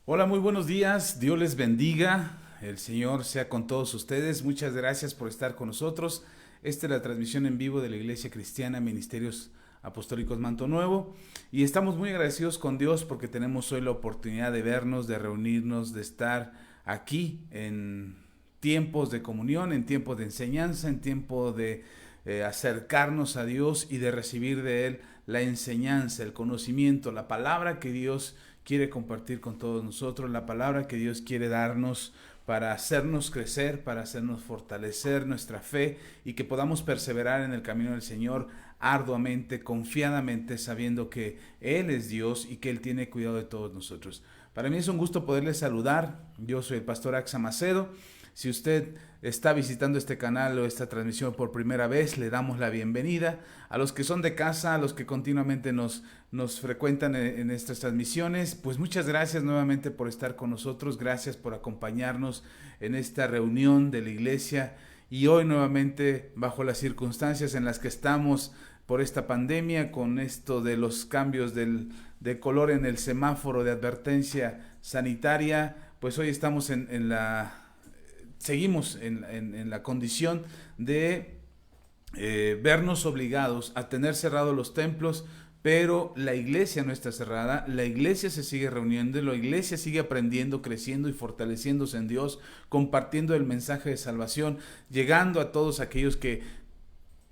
Hola, muy buenos días. Dios les bendiga. El Señor sea con todos ustedes. Muchas gracias por estar con nosotros. Esta es la transmisión en vivo de la Iglesia Cristiana Ministerios Apostólicos Manto Nuevo. Y estamos muy agradecidos con Dios porque tenemos hoy la oportunidad de vernos, de reunirnos, de estar aquí en tiempos de comunión, en tiempos de enseñanza, en tiempo de acercarnos a Dios y de recibir de Él la enseñanza, el conocimiento, la palabra que Dios quiere compartir con todos nosotros, la palabra que Dios quiere darnos para hacernos crecer, para hacernos fortalecer nuestra fe y que podamos perseverar en el camino del Señor arduamente, confiadamente, sabiendo que Él es Dios y que Él tiene cuidado de todos nosotros. Para mí es un gusto poderles saludar. Yo soy el pastor Axa Macedo. Si usted está visitando este canal o esta transmisión por primera vez, le damos la bienvenida. A los que son de casa, a los que continuamente nos frecuentan en estas transmisiones, pues muchas gracias nuevamente por estar con nosotros, gracias por acompañarnos en esta reunión de la iglesia y hoy nuevamente bajo las circunstancias en las que estamos por esta pandemia, con esto de los cambios de color en el semáforo de advertencia sanitaria, pues hoy estamos seguimos en la condición de vernos obligados a tener cerrados los templos, pero la iglesia no está cerrada, la iglesia se sigue reuniendo, la iglesia sigue aprendiendo, creciendo y fortaleciéndose en Dios, compartiendo el mensaje de salvación, llegando a todos aquellos que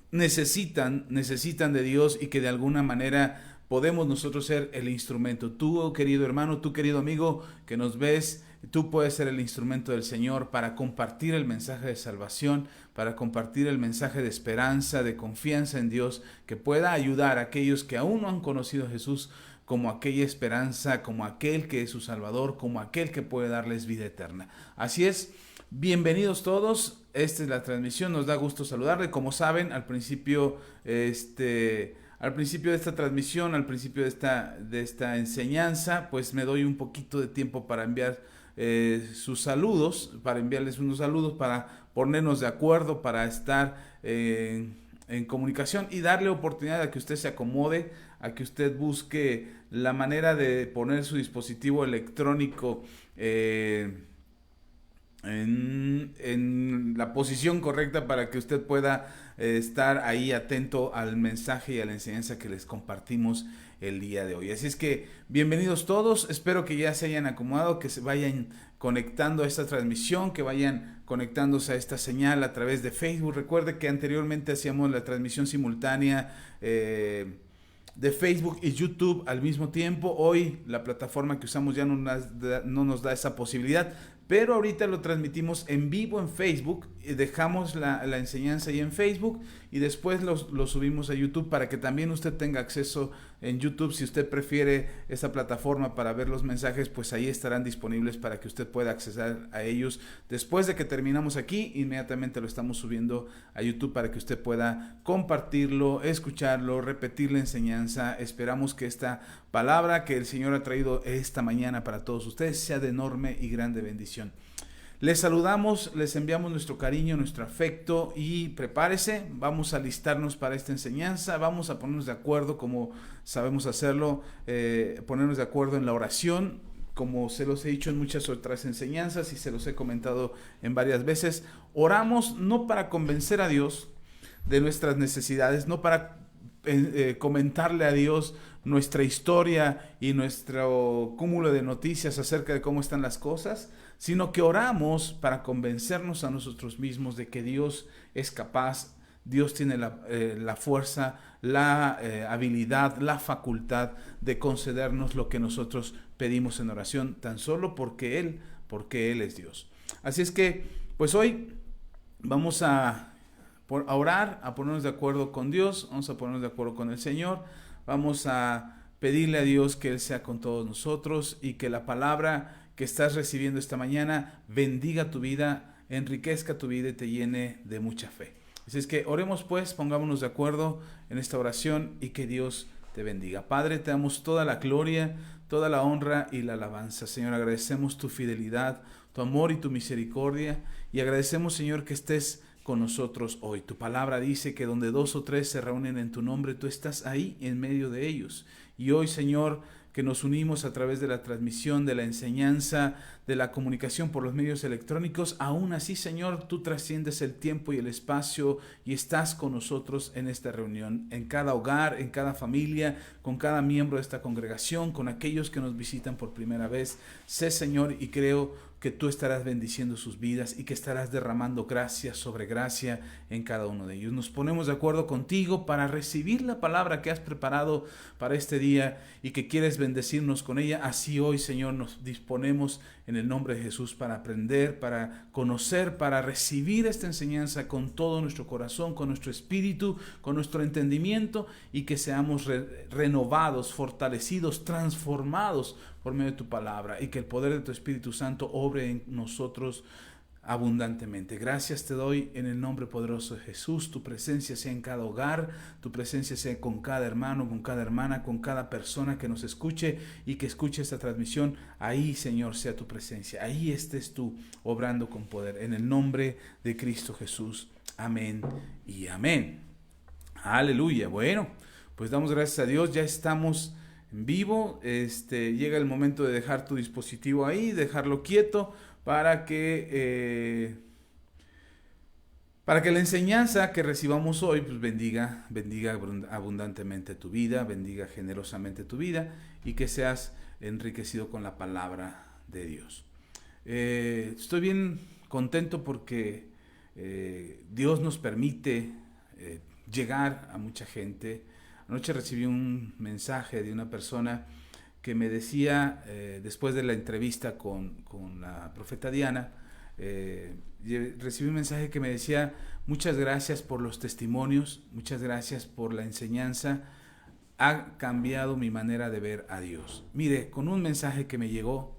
necesitan de Dios y que de alguna manera podemos nosotros ser el instrumento. Tú, querido hermano, tú, querido amigo, que nos ves, tú puedes ser el instrumento del Señor para compartir el mensaje de salvación, para compartir el mensaje de esperanza, de confianza en Dios, que pueda ayudar a aquellos que aún no han conocido a Jesús como aquella esperanza, como aquel que es su Salvador, como aquel que puede darles vida eterna. Así es, bienvenidos todos. Esta es la transmisión, nos da gusto saludarle. Como saben, al principio de esta transmisión, al principio de esta enseñanza, pues me doy un poquito de tiempo para enviar sus saludos, para enviarles unos saludos, para ponernos de acuerdo, para estar en comunicación y darle oportunidad a que usted se acomode, a que usted busque la manera de poner su dispositivo electrónico en la posición correcta para que usted pueda estar ahí atento al mensaje y a la enseñanza que les compartimos el día de hoy. Así es que bienvenidos todos, espero que ya se hayan acomodado, que se vayan conectando a esta transmisión, que vayan conectándose a esta señal a través de Facebook. Recuerde que anteriormente hacíamos la transmisión simultánea de Facebook y YouTube al mismo tiempo. Hoy la plataforma que usamos ya no nos da esa posibilidad, pero ahorita lo transmitimos en vivo en Facebook, dejamos la enseñanza ahí en Facebook y después lo subimos a YouTube para que también usted tenga acceso en YouTube. Si usted prefiere esa plataforma para ver los mensajes, pues ahí estarán disponibles para que usted pueda acceder a ellos. Después de que terminamos aquí, inmediatamente lo estamos subiendo a YouTube para que usted pueda compartirlo, escucharlo, repetir la enseñanza. Esperamos que esta palabra que el Señor ha traído esta mañana para todos ustedes sea de enorme y grande bendición. Les saludamos, les enviamos nuestro cariño, nuestro afecto y prepárese, vamos a alistarnos para esta enseñanza, vamos a ponernos de acuerdo como sabemos hacerlo, ponernos de acuerdo en la oración, como se los he dicho en muchas otras enseñanzas y se los he comentado en varias veces. Oramos no para convencer a Dios de nuestras necesidades, no para comentarle a Dios nuestra historia y nuestro cúmulo de noticias acerca de cómo están las cosas, sino que oramos para convencernos a nosotros mismos de que Dios es capaz, Dios tiene la fuerza, la habilidad, la facultad de concedernos lo que nosotros pedimos en oración, tan solo porque Él es Dios. Así es que, pues hoy vamos a orar, a ponernos de acuerdo con Dios, vamos a ponernos de acuerdo con el Señor, vamos a pedirle a Dios que Él sea con todos nosotros y que la palabra que estás recibiendo esta mañana bendiga tu vida, enriquezca tu vida y te llene de mucha fe. Así es que oremos pues, pongámonos de acuerdo en esta oración y que Dios te bendiga. Padre, te damos toda la gloria, toda la honra y la alabanza. Señor, agradecemos tu fidelidad, tu amor y tu misericordia y agradecemos, Señor, que estés con nosotros hoy. Tu palabra dice que donde 2 o 3 se reúnen en tu nombre, tú estás ahí en medio de ellos. Y hoy, Señor, que nos unimos a través de la transmisión, de la enseñanza, de la comunicación por los medios electrónicos. Aún así, Señor, tú trasciendes el tiempo y el espacio y estás con nosotros en esta reunión, en cada hogar, en cada familia, con cada miembro de esta congregación, con aquellos que nos visitan por primera vez. Sé, Señor, y creo que tú estarás bendiciendo sus vidas y que estarás derramando gracia sobre gracia en cada uno de ellos. Nos ponemos de acuerdo contigo para recibir la palabra que has preparado para este día y que quieres bendecirnos con ella. Así hoy, Señor, nos disponemos en el nombre de Jesús para aprender, para conocer, para recibir esta enseñanza con todo nuestro corazón, con nuestro espíritu, con nuestro entendimiento, y que seamos renovados, fortalecidos, transformados por medio de tu palabra, y que el poder de tu Espíritu Santo obre en nosotros abundantemente. Gracias te doy en el nombre poderoso de Jesús. Tu presencia sea en cada hogar, tu presencia sea con cada hermano, con cada hermana, con cada persona que nos escuche y que escuche esta transmisión. Ahí, Señor, sea tu presencia, ahí estés tú obrando con poder, en el nombre de Cristo Jesús. Amén y amén. Aleluya. Bueno, pues damos gracias a Dios, ya estamos en vivo. Llega el momento de dejar tu dispositivo ahí, dejarlo quieto, para que la enseñanza que recibamos hoy pues bendiga abundantemente tu vida, bendiga generosamente tu vida, y que seas enriquecido con la palabra de Dios. Estoy bien contento porque Dios nos permite llegar a mucha gente. Anoche recibí un mensaje de una persona que me decía, después de la entrevista con la profeta Diana, recibí un mensaje que me decía: muchas gracias por los testimonios, muchas gracias por la enseñanza, ha cambiado mi manera de ver a Dios. Mire, con un mensaje que me llegó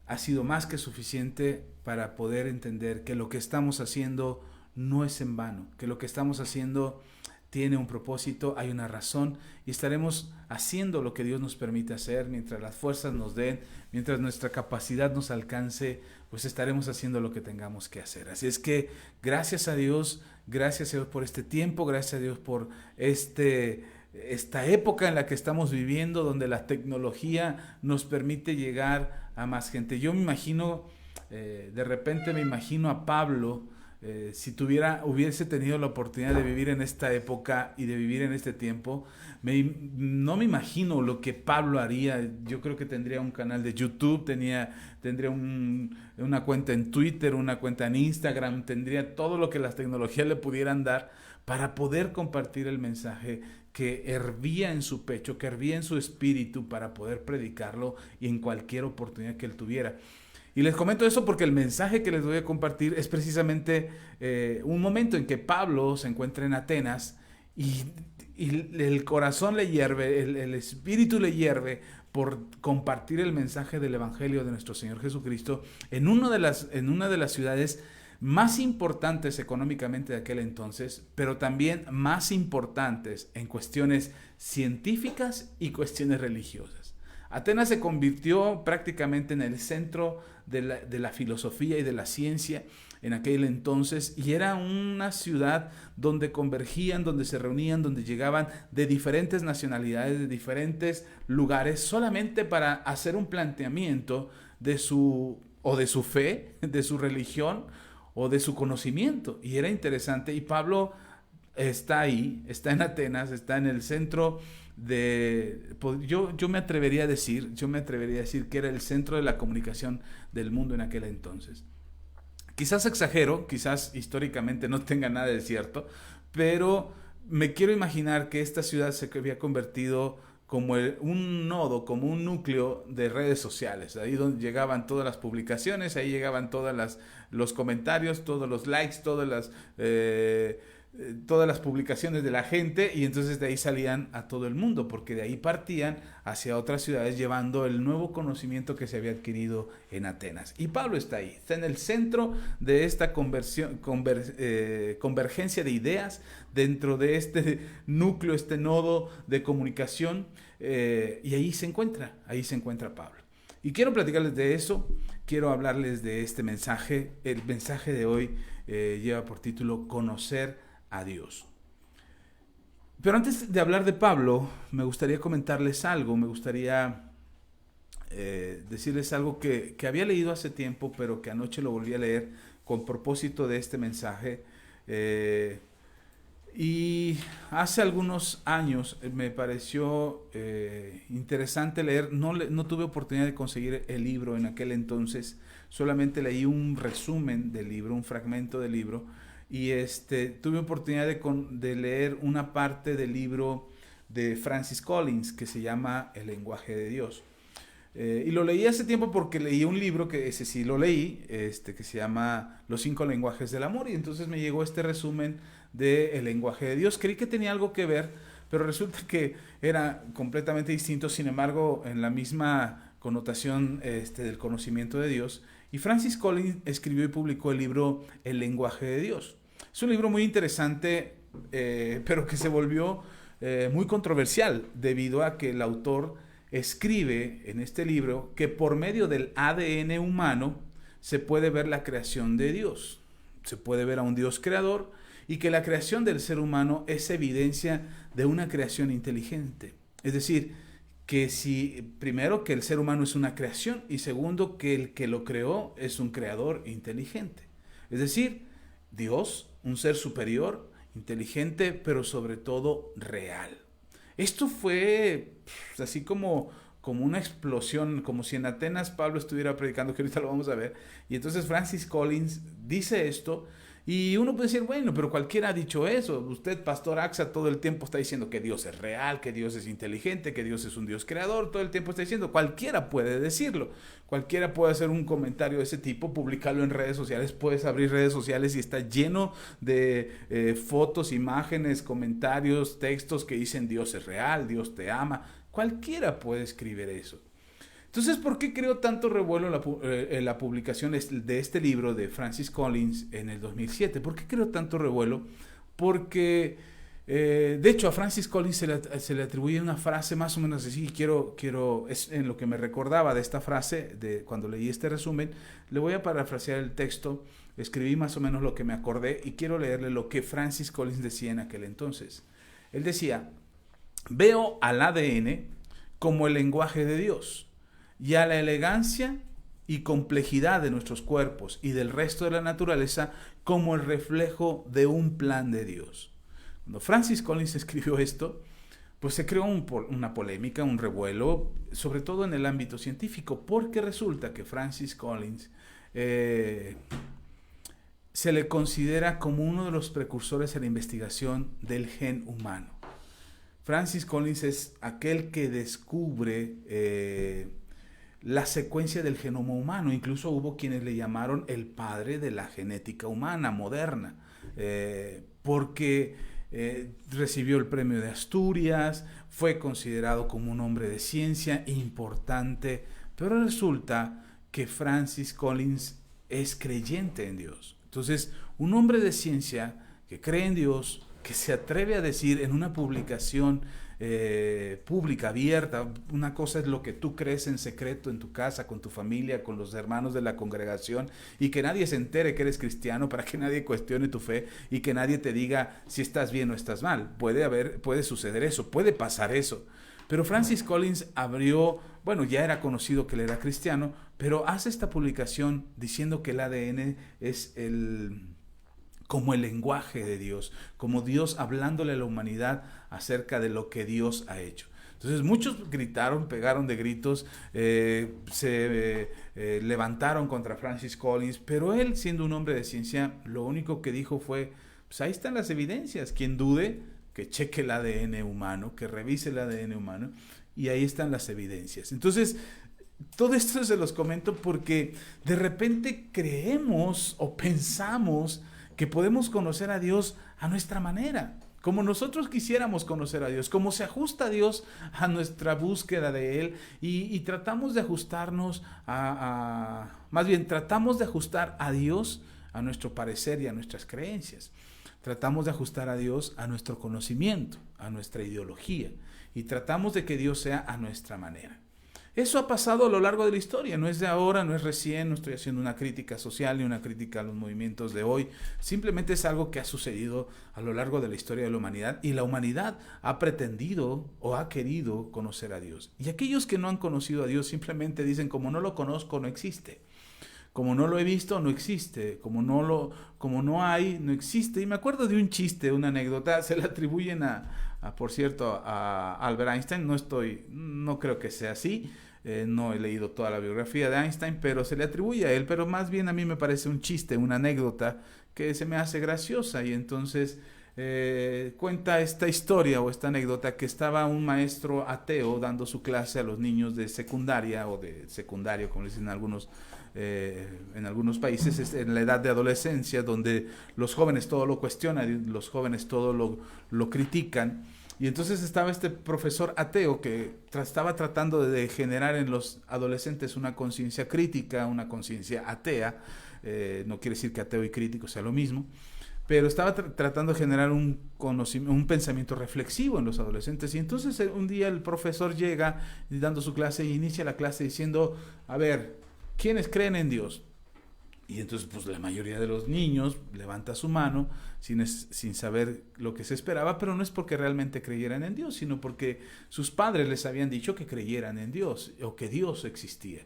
ha sido más que suficiente para poder entender que lo que estamos haciendo no es en vano, que lo que estamos haciendo tiene un propósito, hay una razón, y estaremos haciendo lo que Dios nos permite hacer mientras las fuerzas nos den, mientras nuestra capacidad nos alcance, pues estaremos haciendo lo que tengamos que hacer. Así es que gracias a Dios por este tiempo, gracias a Dios por esta época en la que estamos viviendo, donde la tecnología nos permite llegar a más gente. Yo me imagino, de repente me imagino a Pablo, si hubiese tenido la oportunidad de vivir en esta época y de vivir en este tiempo, no me imagino lo que Pablo haría. Yo creo que tendría un canal de YouTube, tendría una cuenta en Twitter, una cuenta en Instagram, tendría todo lo que las tecnologías le pudieran dar para poder compartir el mensaje que hervía en su pecho, que hervía en su espíritu, para poder predicarlo y en cualquier oportunidad que él tuviera. Y les comento eso porque el mensaje que les voy a compartir es precisamente un momento en que Pablo se encuentra en Atenas y el corazón le hierve, el espíritu le hierve por compartir el mensaje del Evangelio de nuestro Señor Jesucristo en una de las ciudades más importantes económicamente de aquel entonces, pero también más importantes en cuestiones científicas y cuestiones religiosas. Atenas se convirtió prácticamente en el centro de la filosofía y de la ciencia en aquel entonces, y era una ciudad donde convergían, donde se reunían, donde llegaban de diferentes nacionalidades, de diferentes lugares, solamente para hacer un planteamiento de su fe, de su religión o de su conocimiento. Y era interesante, y Pablo está ahí, está en Atenas, está en el centro yo me atrevería a decir que era el centro de la comunicación del mundo en aquel entonces. Quizás exagero, quizás históricamente no tenga nada de cierto, pero me quiero imaginar que esta ciudad se había convertido como un nodo, como un núcleo de redes sociales, ahí donde llegaban todas las publicaciones, ahí llegaban todos los comentarios, todos los likes, todas las publicaciones de la gente, y entonces de ahí salían a todo el mundo, porque de ahí partían hacia otras ciudades llevando el nuevo conocimiento que se había adquirido en Atenas. Y Pablo está ahí, está en el centro de esta convergencia de ideas, dentro de este núcleo, este nodo de comunicación, y ahí se encuentra Pablo. Y quiero platicarles de eso, quiero hablarles de este mensaje. El mensaje de hoy lleva por título Conocer a Dios. Pero antes de hablar de Pablo, me gustaría comentarles algo, me gustaría decirles algo que había leído hace tiempo, pero que anoche lo volví a leer con propósito de este mensaje. Y hace algunos años me pareció interesante leer, no tuve oportunidad de conseguir el libro en aquel entonces, solamente leí un resumen del libro, un fragmento del libro, y tuve oportunidad de leer una parte del libro de Francis Collins que se llama El lenguaje de Dios. Y lo leí hace tiempo porque leí un libro, que ese sí lo leí, que se llama Los 5 lenguajes del amor, y entonces me llegó este resumen de El lenguaje de Dios. Creí que tenía algo que ver, pero resulta que era completamente distinto, sin embargo, en la misma connotación del conocimiento de Dios. Y Francis Collins escribió y publicó el libro El lenguaje de Dios. Es un libro muy interesante, pero que se volvió muy controversial debido a que el autor escribe en este libro que por medio del ADN humano se puede ver la creación de Dios, se puede ver a un Dios creador, y que la creación del ser humano es evidencia de una creación inteligente. Es decir, que primero, que el ser humano es una creación, y segundo, que el que lo creó es un creador inteligente. Es decir, Dios, un ser superior, inteligente, pero sobre todo real. Esto fue así como una explosión, como si en Atenas Pablo estuviera predicando, que ahorita lo vamos a ver. Y entonces Francis Collins dice esto, y uno puede decir, bueno, pero cualquiera ha dicho eso. Usted, Pastor Axa, todo el tiempo está diciendo que Dios es real, que Dios es inteligente, que Dios es un Dios creador. Todo el tiempo está diciendo, cualquiera puede decirlo. Cualquiera puede hacer un comentario de ese tipo, publicarlo en redes sociales. Puedes abrir redes sociales y está lleno de fotos, imágenes, comentarios, textos que dicen Dios es real, Dios te ama. Cualquiera puede escribir eso. Entonces, ¿por qué creó tanto revuelo la publicación de este libro de Francis Collins en el 2007? ¿Por qué creó tanto revuelo? Porque, de hecho, a Francis Collins se le atribuye una frase más o menos así. Es en lo que me recordaba de esta frase, de cuando leí este resumen. Le voy a parafrasear el texto, escribí más o menos lo que me acordé, y quiero leerle lo que Francis Collins decía en aquel entonces. Él decía: veo al ADN como el lenguaje de Dios, y a la elegancia y complejidad de nuestros cuerpos y del resto de la naturaleza como el reflejo de un plan de Dios. Cuando Francis Collins escribió esto, pues se creó una polémica, un revuelo, sobre todo en el ámbito científico, porque resulta que Francis Collins se le considera como uno de los precursores en la investigación del gen humano. Francis Collins es aquel que descubre la secuencia del genoma humano. Incluso hubo quienes le llamaron el padre de la genética humana moderna, porque recibió el premio de Asturias, fue considerado como un hombre de ciencia importante, pero resulta que Francis Collins es creyente en Dios. Entonces, un hombre de ciencia que cree en Dios, que se atreve a decir en una publicación pública, abierta, una cosa es lo que tú crees en secreto en tu casa, con tu familia, con los hermanos de la congregación, y que nadie se entere que eres cristiano, para que nadie cuestione tu fe y que nadie te diga si estás bien o estás mal. Puede suceder eso, puede pasar eso. Pero Francis Collins ya era conocido que él era cristiano, pero hace esta publicación diciendo que el ADN es como el lenguaje de Dios, como Dios hablándole a la humanidad acerca de lo que Dios ha hecho. Entonces muchos gritaron, pegaron de gritos, se levantaron contra Francis Collins, pero él, siendo un hombre de ciencia, lo único que dijo fue, pues ahí están las evidencias, quien dude, que cheque el ADN humano, que revise el ADN humano, y ahí están las evidencias. Entonces, todo esto se los comento porque de repente creemos o pensamos que podemos conocer a Dios a nuestra manera, como nosotros quisiéramos conocer a Dios, como se ajusta a Dios a nuestra búsqueda de Él, y tratamos de ajustarnos tratamos de ajustar a Dios a nuestro parecer y a nuestras creencias. Tratamos de ajustar a Dios a nuestro conocimiento, a nuestra ideología, y tratamos de que Dios sea a nuestra manera. Eso ha pasado a lo largo de la historia, no es de ahora, no es recién, no estoy haciendo una crítica social ni una crítica a los movimientos de hoy, simplemente es algo que ha sucedido a lo largo de la historia de la humanidad, y la humanidad ha pretendido o ha querido conocer a Dios. Y aquellos que no han conocido a Dios simplemente dicen, como no lo conozco, no existe. Como no lo he visto, no existe. Como no hay, no existe. Y me acuerdo de un chiste, una anécdota, se le atribuyen por cierto, a Albert Einstein. No creo que sea así. No he leído toda la biografía de Einstein, pero se le atribuye a él. Pero más bien a mí me parece un chiste, una anécdota que se me hace graciosa. Y entonces cuenta esta historia o esta anécdota, que estaba un maestro ateo dando su clase a los niños de secundaria o de secundario, como le dicen en algunos países, es en la edad de adolescencia, donde los jóvenes todo lo cuestionan, los jóvenes todo lo critican. Y entonces estaba este profesor ateo que estaba tratando de generar en los adolescentes una conciencia crítica, una conciencia atea. No quiere decir que ateo y crítico sea lo mismo, pero estaba tratando de generar un pensamiento reflexivo en los adolescentes. Y entonces un día el profesor llega dando su clase e inicia la clase diciendo, a ver, ¿quiénes creen en Dios? Y entonces pues la mayoría de los niños levanta su mano sin saber lo que se esperaba, pero no es porque realmente creyeran en Dios, sino porque sus padres les habían dicho que creyeran en Dios o que Dios existía.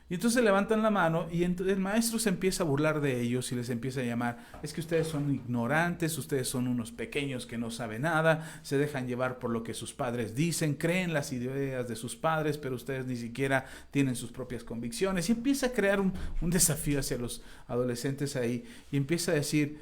Y entonces levantan la mano y el maestro se empieza a burlar de ellos y les empieza a llamar, es que ustedes son ignorantes, ustedes son unos pequeños que no saben nada, se dejan llevar por lo que sus padres dicen, creen las ideas de sus padres, pero ustedes ni siquiera tienen sus propias convicciones. Y empieza a crear un desafío hacia los adolescentes ahí, y empieza a decir,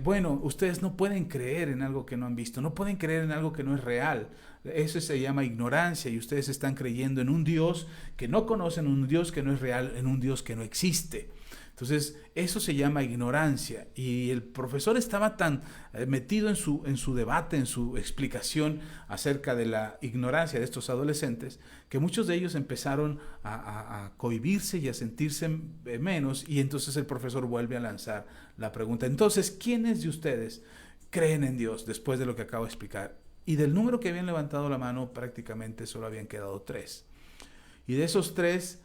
bueno, ustedes no pueden creer en algo que no han visto, no pueden creer en algo que no es real. Eso se llama ignorancia, y ustedes están creyendo en un Dios que no conocen, un Dios que no es real, en un Dios que no existe. Entonces, eso se llama ignorancia. Y el profesor estaba tan metido en su debate, en su explicación acerca de la ignorancia de estos adolescentes, que muchos de ellos empezaron a cohibirse y a sentirse menos. Y entonces el profesor vuelve a lanzar la pregunta. Entonces, ¿quiénes de ustedes creen en Dios después de lo que acabo de explicar? Y del número que habían levantado la mano, prácticamente solo habían quedado 3. Y de esos 3,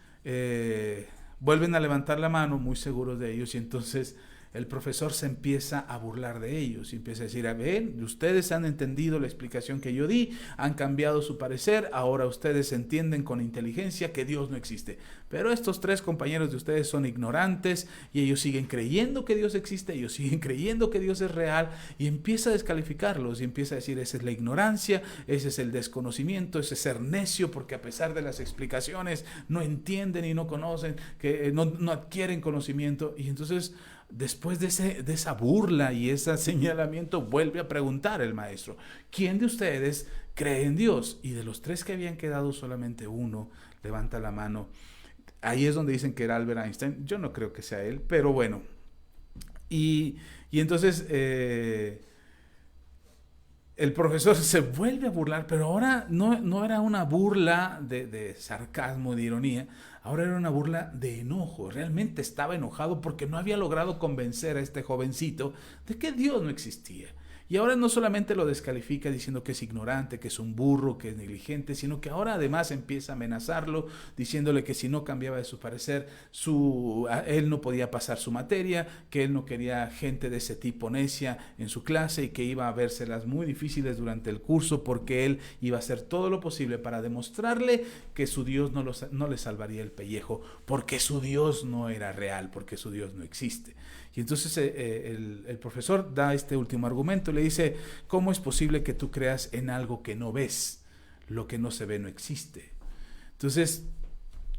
vuelven a levantar la mano, muy seguros de ellos, y entonces el profesor se empieza a burlar de ellos y empieza a decir, a ver, ustedes han entendido la explicación que yo di, han cambiado su parecer, ahora ustedes entienden con inteligencia que Dios no existe. Pero estos 3 compañeros de ustedes son ignorantes y ellos siguen creyendo que Dios existe, ellos siguen creyendo que Dios es real, y empieza a descalificarlos y empieza a decir, esa es la ignorancia, ese es el desconocimiento, ese es ser necio, porque a pesar de las explicaciones no entienden y no conocen, que no adquieren conocimiento. Y entonces, después de esa burla y ese señalamiento, vuelve a preguntar el maestro, ¿quién de ustedes cree en Dios? Y de los 3 que habían quedado, solamente uno levanta la mano. Ahí es donde dicen que era Albert Einstein. Yo no creo que sea él, pero bueno. Y entonces el profesor se vuelve a burlar, pero ahora no era una burla de sarcasmo, de ironía, ahora era una burla de enojo. Realmente estaba enojado porque no había logrado convencer a este jovencito de que Dios no existía. Y ahora no solamente lo descalifica diciendo que es ignorante, que es un burro, que es negligente, sino que ahora además empieza a amenazarlo, diciéndole que si no cambiaba de su parecer, él no podía pasar su materia, que él no quería gente de ese tipo necia en su clase y que iba a vérselas muy difíciles durante el curso, porque él iba a hacer todo lo posible para demostrarle que su Dios no le salvaría el pellejo, porque su Dios no era real, porque su Dios no existe. Y entonces el profesor da este último argumento, le dice, ¿cómo es posible que tú creas en algo que no ves? Lo que no se ve no existe. Entonces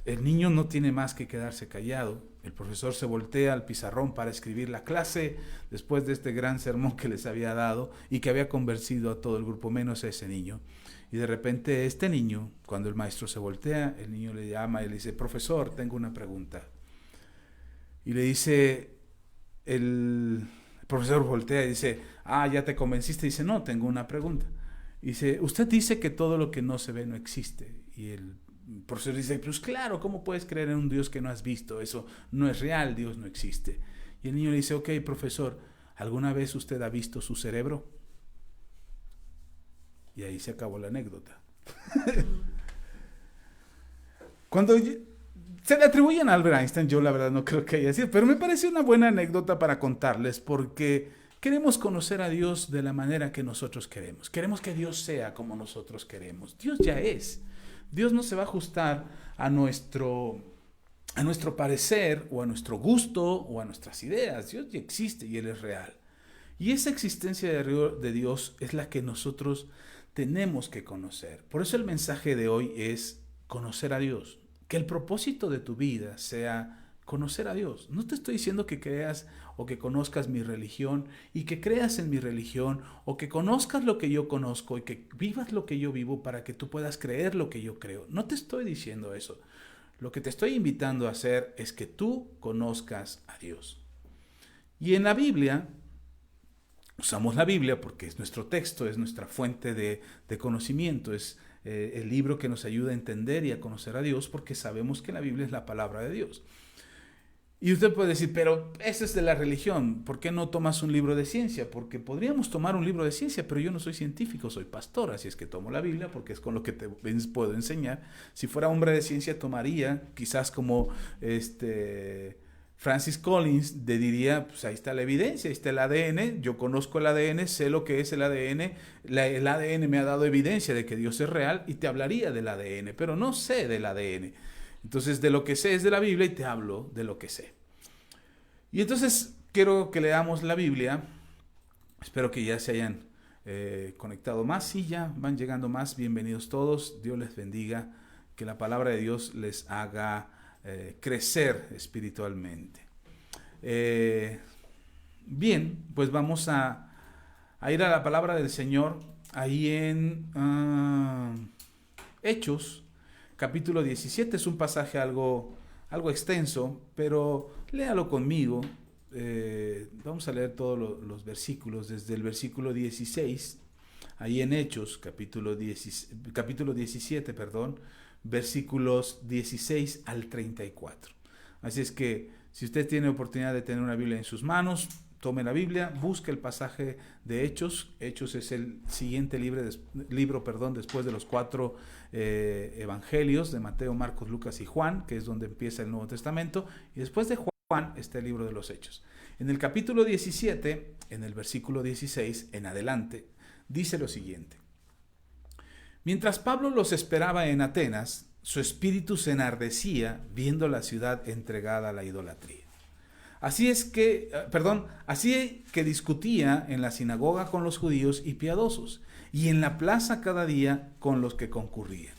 el niño no tiene más que quedarse callado. El profesor se voltea al pizarrón para escribir la clase después de este gran sermón que les había dado y que había convencido a todo el grupo, menos a ese niño. Y de repente este niño, cuando el maestro se voltea, el niño le llama y le dice, profesor, tengo una pregunta. Y le dice, el profesor voltea y dice, ya te convenciste. Y dice, no, tengo una pregunta. Y dice, usted dice que todo lo que no se ve no existe. Y el profesor dice, pues claro, ¿cómo puedes creer en un Dios que no has visto? Eso no es real, Dios no existe. Y el niño le dice, ok, profesor, ¿alguna vez usted ha visto su cerebro? Y ahí se acabó la anécdota. Cuando se le atribuyen a Albert Einstein, yo la verdad no creo que haya sido, pero me parece una buena anécdota para contarles porque queremos conocer a Dios de la manera que nosotros queremos. Queremos que Dios sea como nosotros queremos. Dios ya es. Dios no se va a ajustar a nuestro parecer o a nuestro gusto o a nuestras ideas. Dios ya existe y Él es real. Y esa existencia de Dios es la que nosotros tenemos que conocer. Por eso el mensaje de hoy es conocer a Dios. Que el propósito de tu vida sea conocer a Dios. No te estoy diciendo que creas o que conozcas mi religión y que creas en mi religión o que conozcas lo que yo conozco y que vivas lo que yo vivo para que tú puedas creer lo que yo creo. No te estoy diciendo eso. Lo que te estoy invitando a hacer es que tú conozcas a Dios. Y en la Biblia, usamos la Biblia porque es nuestro texto, es nuestra fuente de conocimiento, es el libro que nos ayuda a entender y a conocer a Dios porque sabemos que la Biblia es la palabra de Dios. Y usted puede decir, pero ese es de la religión, ¿por qué no tomas un libro de ciencia? Porque podríamos tomar un libro de ciencia, pero yo no soy científico, soy pastor, así es que tomo la Biblia porque es con lo que te puedo enseñar. Si fuera hombre de ciencia tomaría, quizás como Francis Collins diría, pues ahí está la evidencia, ahí está el ADN, yo conozco el ADN, sé lo que es el ADN, el ADN me ha dado evidencia de que Dios es real y te hablaría del ADN, pero no sé del ADN. Entonces de lo que sé es de la Biblia y te hablo de lo que sé. Y entonces quiero que leamos la Biblia, espero que ya se hayan conectado más, sí, ya van llegando más, bienvenidos todos, Dios les bendiga, que la palabra de Dios les haga crecer espiritualmente. Bien, pues vamos a ir a la palabra del Señor ahí en Hechos, capítulo 17. Es un pasaje algo extenso, pero léalo conmigo. Vamos a leer todos los versículos, desde el versículo 16, ahí en Hechos, capítulo 17, versículos 16 al 34. Así es que si usted tiene oportunidad de tener una Biblia en sus manos, tome la Biblia, busque el pasaje de Hechos. Hechos es el siguiente libro después de los 4 evangelios de Mateo, Marcos, Lucas y Juan, que es donde empieza el Nuevo Testamento, y después de Juan está el libro de los Hechos. En el capítulo 17, en el versículo 16 en adelante, dice lo siguiente: mientras Pablo los esperaba en Atenas, su espíritu se enardecía viendo la ciudad entregada a la idolatría. Así que discutía en la sinagoga con los judíos y piadosos, y en la plaza cada día con los que concurrían.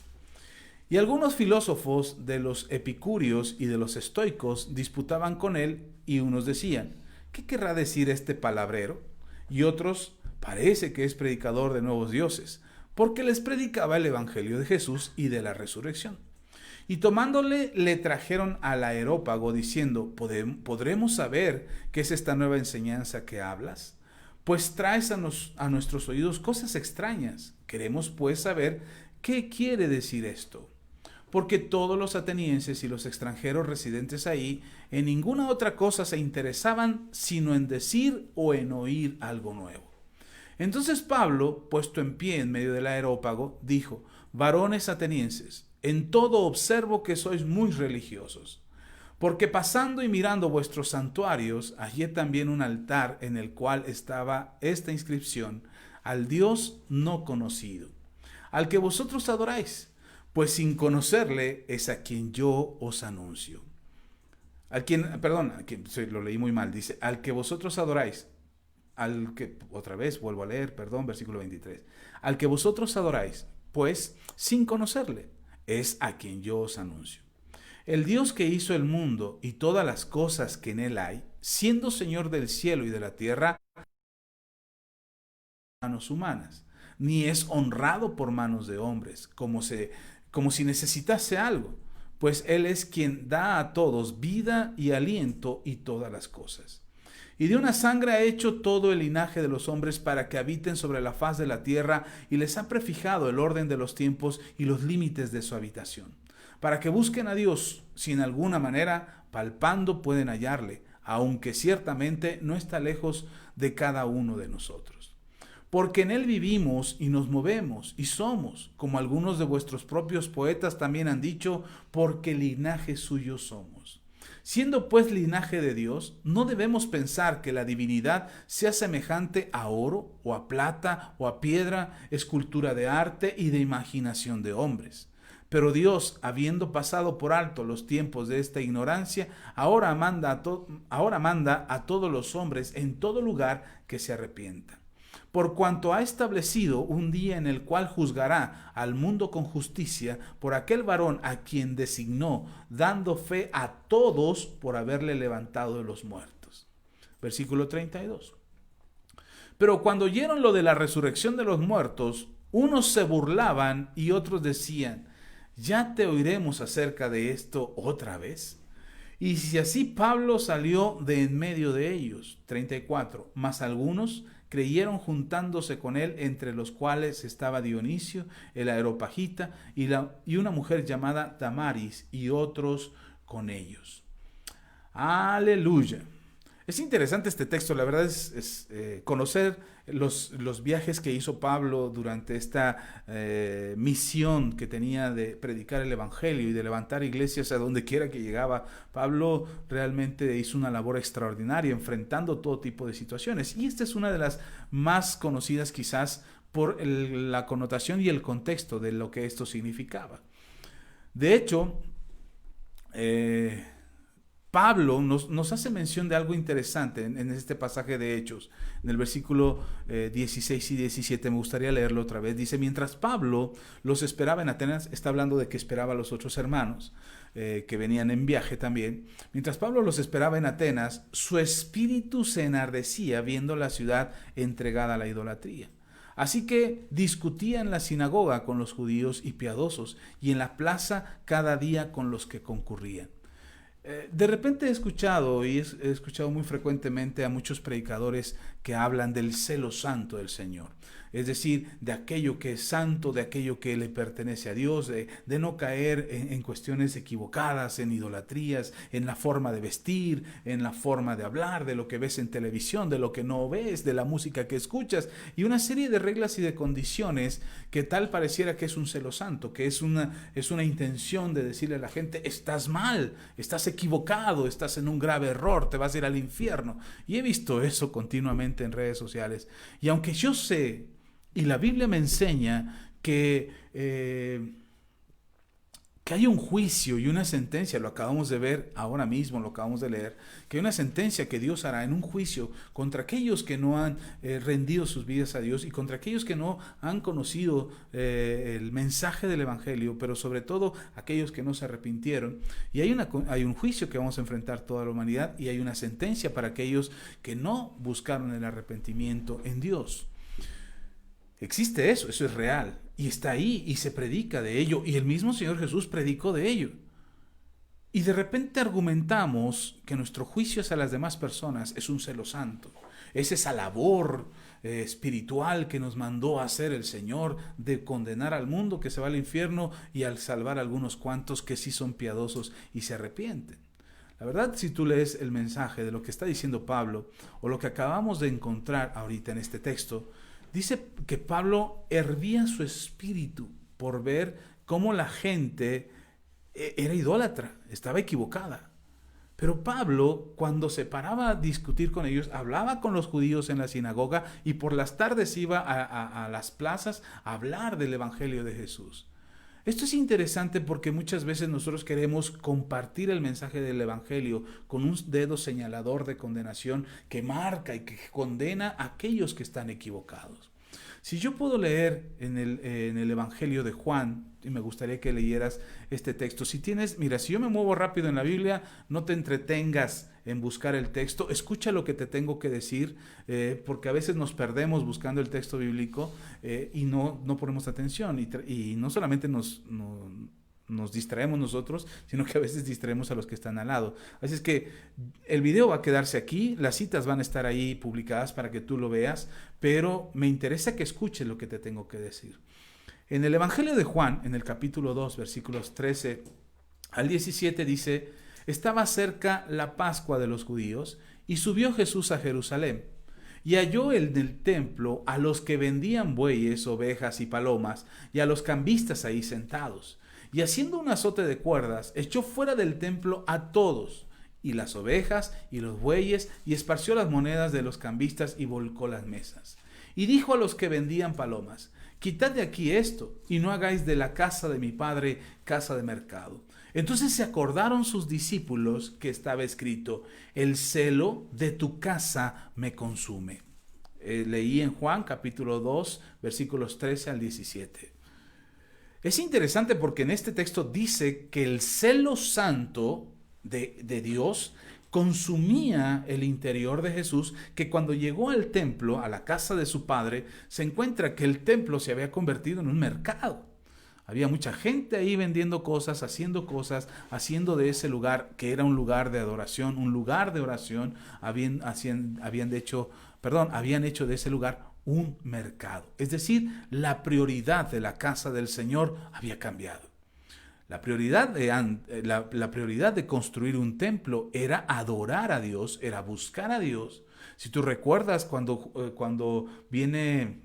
Y algunos filósofos de los epicúreos y de los estoicos disputaban con él, y unos decían, ¿qué querrá decir este palabrero? Y otros, parece que es predicador de nuevos dioses, porque les predicaba el evangelio de Jesús y de la resurrección. Y tomándole, le trajeron al Areópago, diciendo, ¿podremos saber qué es esta nueva enseñanza que hablas? Pues traes a nuestros oídos cosas extrañas. Queremos pues saber qué quiere decir esto. Porque todos los atenienses y los extranjeros residentes ahí en ninguna otra cosa se interesaban sino en decir o en oír algo nuevo. Entonces Pablo, puesto en pie en medio del Areópago, dijo, varones atenienses, en todo observo que sois muy religiosos, porque pasando y mirando vuestros santuarios, hallé también un altar en el cual estaba esta inscripción, al Dios no conocido, al que vosotros adoráis, pues sin conocerle es a quien yo os anuncio. Lo leí muy mal, dice, al que vosotros adoráis, otra vez vuelvo a leer, versículo 23, al que vosotros adoráis, pues sin conocerle, es a quien yo os anuncio. El Dios que hizo el mundo y todas las cosas que en él hay, siendo Señor del cielo y de la tierra, manos humanas, ni es honrado por manos de hombres, como si necesitase algo, pues Él es quien da a todos vida y aliento y todas las cosas. Y de una sangre ha hecho todo el linaje de los hombres para que habiten sobre la faz de la tierra, y les ha prefijado el orden de los tiempos y los límites de su habitación, para que busquen a Dios, si en alguna manera, palpando, pueden hallarle, aunque ciertamente no está lejos de cada uno de nosotros. porque en él vivimos y nos movemos y somos, como algunos de vuestros propios poetas también han dicho, porque linaje suyo somos. Siendo pues linaje de Dios, no debemos pensar que la divinidad sea semejante a oro, o a plata, o a piedra, escultura de arte y de imaginación de hombres. Pero Dios, habiendo pasado por alto los tiempos de esta ignorancia, ahora manda a todos los hombres en todo lugar que se arrepientan. Por cuanto ha establecido un día en el cual juzgará al mundo con justicia por aquel varón a quien designó, dando fe a todos por haberle levantado de los muertos. Versículo 32. Pero cuando oyeron lo de la resurrección de los muertos, unos se burlaban y otros decían: ¿ya te oiremos acerca de esto otra vez? Y si así Pablo salió de en medio de ellos. 34. Mas algunos creyeron juntándose con él, entre los cuales estaba Dionisio, el Areopagita, y una mujer llamada Damaris, y otros con ellos. Aleluya. Es interesante este texto, la verdad es conocer los viajes que hizo Pablo durante esta misión que tenía de predicar el Evangelio y de levantar iglesias a donde quiera que llegaba. Pablo realmente hizo una labor extraordinaria enfrentando todo tipo de situaciones, y esta es una de las más conocidas quizás por la connotación y el contexto de lo que esto significaba. De hecho, Pablo nos hace mención de algo interesante en este pasaje de Hechos, en el versículo 16 y 17, me gustaría leerlo otra vez. Dice: mientras Pablo los esperaba en Atenas, está hablando de que esperaba a los otros hermanos que venían en viaje también. Mientras Pablo los esperaba en Atenas, su espíritu se enardecía viendo la ciudad entregada a la idolatría. Así que discutía en la sinagoga con los judíos y piadosos, y en la plaza cada día con los que concurrían. De repente he escuchado muy frecuentemente a muchos predicadores que hablan del celo santo del Señor. Es decir, de aquello que es santo, de aquello que le pertenece a Dios, de no caer en cuestiones equivocadas, en idolatrías, en la forma de vestir, en la forma de hablar, de lo que ves en televisión, de lo que no ves, de la música que escuchas, y una serie de reglas y de condiciones que tal pareciera que es un celo santo, que es una intención de decirle a la gente: estás mal, estás equivocado, estás en un grave error, te vas a ir al infierno. Y he visto eso continuamente en redes sociales. Y aunque yo sé, y la Biblia me enseña que hay un juicio y una sentencia, lo acabamos de ver ahora mismo, lo acabamos de leer, que hay una sentencia que Dios hará en un juicio contra aquellos que no han rendido sus vidas a Dios y contra aquellos que no han conocido el mensaje del Evangelio, pero sobre todo aquellos que no se arrepintieron. Y hay un juicio que vamos a enfrentar toda la humanidad, y hay una sentencia para aquellos que no buscaron el arrepentimiento en Dios. Existe eso es real, y está ahí, y se predica de ello, y el mismo Señor Jesús predicó de ello. Y de repente argumentamos que nuestro juicio hacia las demás personas es un celo santo, es esa labor espiritual que nos mandó a hacer el Señor, de condenar al mundo que se va al infierno y al salvar a algunos cuantos que sí son piadosos y se arrepienten. La verdad, si tú lees el mensaje de lo que está diciendo Pablo, o lo que acabamos de encontrar ahorita en este texto, dice que Pablo hervía su espíritu por ver cómo la gente era idólatra, estaba equivocada. Pero Pablo, cuando se paraba a discutir con ellos, hablaba con los judíos en la sinagoga, y por las tardes iba a las plazas a hablar del Evangelio de Jesús. Esto es interesante porque muchas veces nosotros queremos compartir el mensaje del Evangelio con un dedo señalador de condenación que marca y que condena a aquellos que están equivocados. Si yo puedo leer en el Evangelio de Juan, y me gustaría que leyeras este texto. Si yo me muevo rápido en la Biblia, no te entretengas en buscar el texto, escucha lo que te tengo que decir, porque a veces nos perdemos buscando el texto bíblico y no ponemos atención, y no solamente nos distraemos nosotros, sino que a veces distraemos a los que están al lado. Así es que el video va a quedarse aquí, las citas van a estar ahí publicadas para que tú lo veas, pero me interesa que escuches lo que te tengo que decir. En el Evangelio de Juan, en el capítulo 2, versículos 13 al 17, dice: estaba cerca la Pascua de los judíos, y subió Jesús a Jerusalén. Y halló en el templo a los que vendían bueyes, ovejas y palomas, y a los cambistas ahí sentados. Y haciendo un azote de cuerdas, echó fuera del templo a todos, y las ovejas y los bueyes, y esparció las monedas de los cambistas y volcó las mesas. Y dijo a los que vendían palomas: quitad de aquí esto, y no hagáis de la casa de mi padre casa de mercado. Entonces se acordaron sus discípulos que estaba escrito: el celo de tu casa me consume. Leí en Juan capítulo 2, versículos 13 al 17. Es interesante porque en este texto dice que el celo santo de Dios consumía el interior de Jesús, que cuando llegó al templo, a la casa de su padre, se encuentra que el templo se había convertido en un mercado. Había mucha gente ahí vendiendo cosas, haciendo de ese lugar, que era un lugar de adoración, un lugar de oración, habían hecho de ese lugar un mercado. Es decir, la prioridad de la casa del Señor había cambiado. La prioridad de construir un templo era adorar a Dios, era buscar a Dios. Si tú recuerdas cuando viene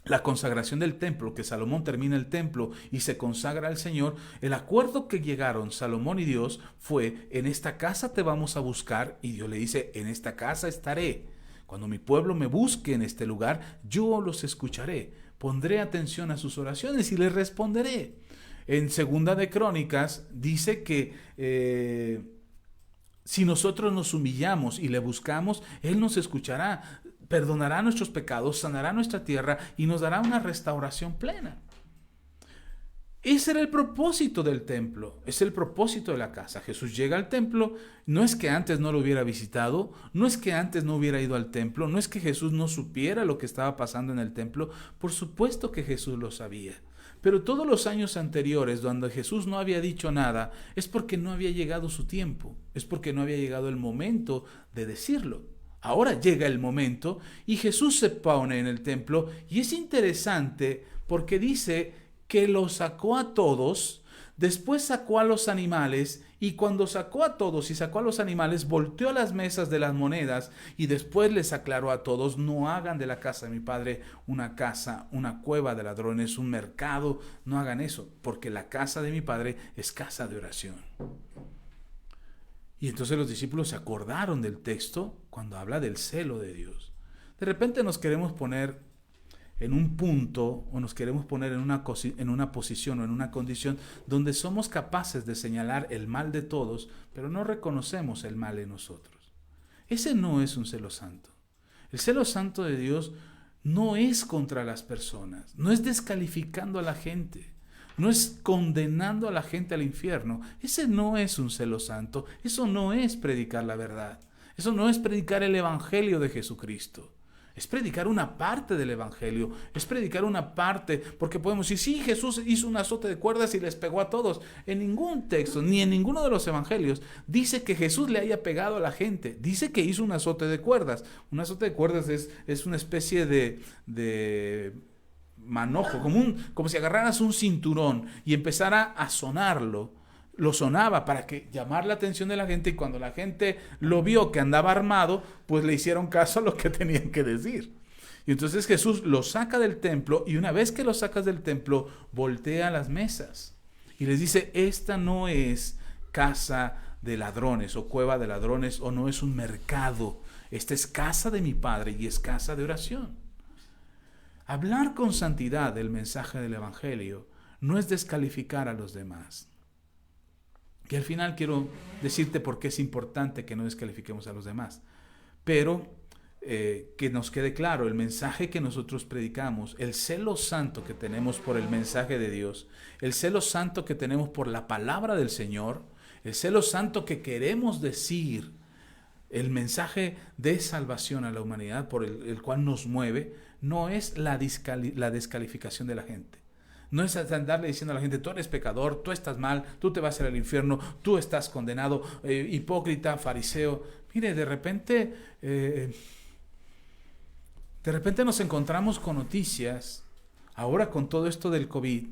la consagración del templo, que Salomón termina el templo y se consagra al Señor, el acuerdo que llegaron Salomón y Dios fue: en esta casa te vamos a buscar, y Dios le dice: en esta casa estaré. Cuando mi pueblo me busque en este lugar, yo los escucharé, pondré atención a sus oraciones y les responderé. En Segunda de Crónicas dice que si nosotros nos humillamos y le buscamos, Él nos escuchará, perdonará nuestros pecados, sanará nuestra tierra y nos dará una restauración plena. Ese era el propósito del templo, es el propósito de la casa. Jesús llega al templo, no es que antes no lo hubiera visitado, no es que antes no hubiera ido al templo, no es que Jesús no supiera lo que estaba pasando en el templo, por supuesto que Jesús lo sabía. Pero todos los años anteriores, donde Jesús no había dicho nada, es porque no había llegado su tiempo, es porque no había llegado el momento de decirlo. Ahora llega el momento y Jesús se pone en el templo, y es interesante porque dice que los sacó a todos, después sacó a los animales, y cuando sacó a todos y sacó a los animales, volteó las mesas de las monedas, y después les aclaró a todos: no hagan de la casa de mi padre una casa, una cueva de ladrones, un mercado, no hagan eso, porque la casa de mi padre es casa de oración. Y entonces los discípulos se acordaron del texto cuando habla del celo de Dios. De repente nos queremos poner en un punto, o nos queremos poner en una posición o en una condición donde somos capaces de señalar el mal de todos, pero no reconocemos el mal en nosotros. Ese no es un celo santo. El celo santo de Dios no es contra las personas, no es descalificando a la gente, no es condenando a la gente al infierno. Ese no es un celo santo, eso no es predicar la verdad, eso no es predicar el evangelio de Jesucristo. Es predicar una parte del evangelio, es predicar una parte, porque podemos decir: sí, Jesús hizo un azote de cuerdas y les pegó a todos. En ningún texto, ni en ninguno de los evangelios, dice que Jesús le haya pegado a la gente. Dice que hizo un azote de cuerdas. Un azote de cuerdas es una especie de manojo, como si agarraras un cinturón y empezara a sonarlo. Lo sonaba para llamar la atención de la gente, y cuando la gente lo vio que andaba armado, pues le hicieron caso a lo que tenían que decir. Y entonces Jesús lo saca del templo, y una vez que lo sacas del templo, voltea las mesas y les dice: esta no es casa de ladrones o cueva de ladrones, o no es un mercado. Esta es casa de mi Padre y es casa de oración. Hablar con santidad del mensaje del evangelio no es descalificar a los demás. Que al final quiero decirte por qué es importante que no descalifiquemos a los demás. Pero que nos quede claro, el mensaje que nosotros predicamos, el celo santo que tenemos por el mensaje de Dios, el celo santo que tenemos por la palabra del Señor, el celo santo que queremos decir, el mensaje de salvación a la humanidad por el cual nos mueve, no es la descalificación de la gente. No es andarle diciendo a la gente: tú eres pecador, tú estás mal, tú te vas a ir al infierno, tú estás condenado, hipócrita, fariseo. Mire, de repente nos encontramos con noticias. Ahora, con todo esto del COVID,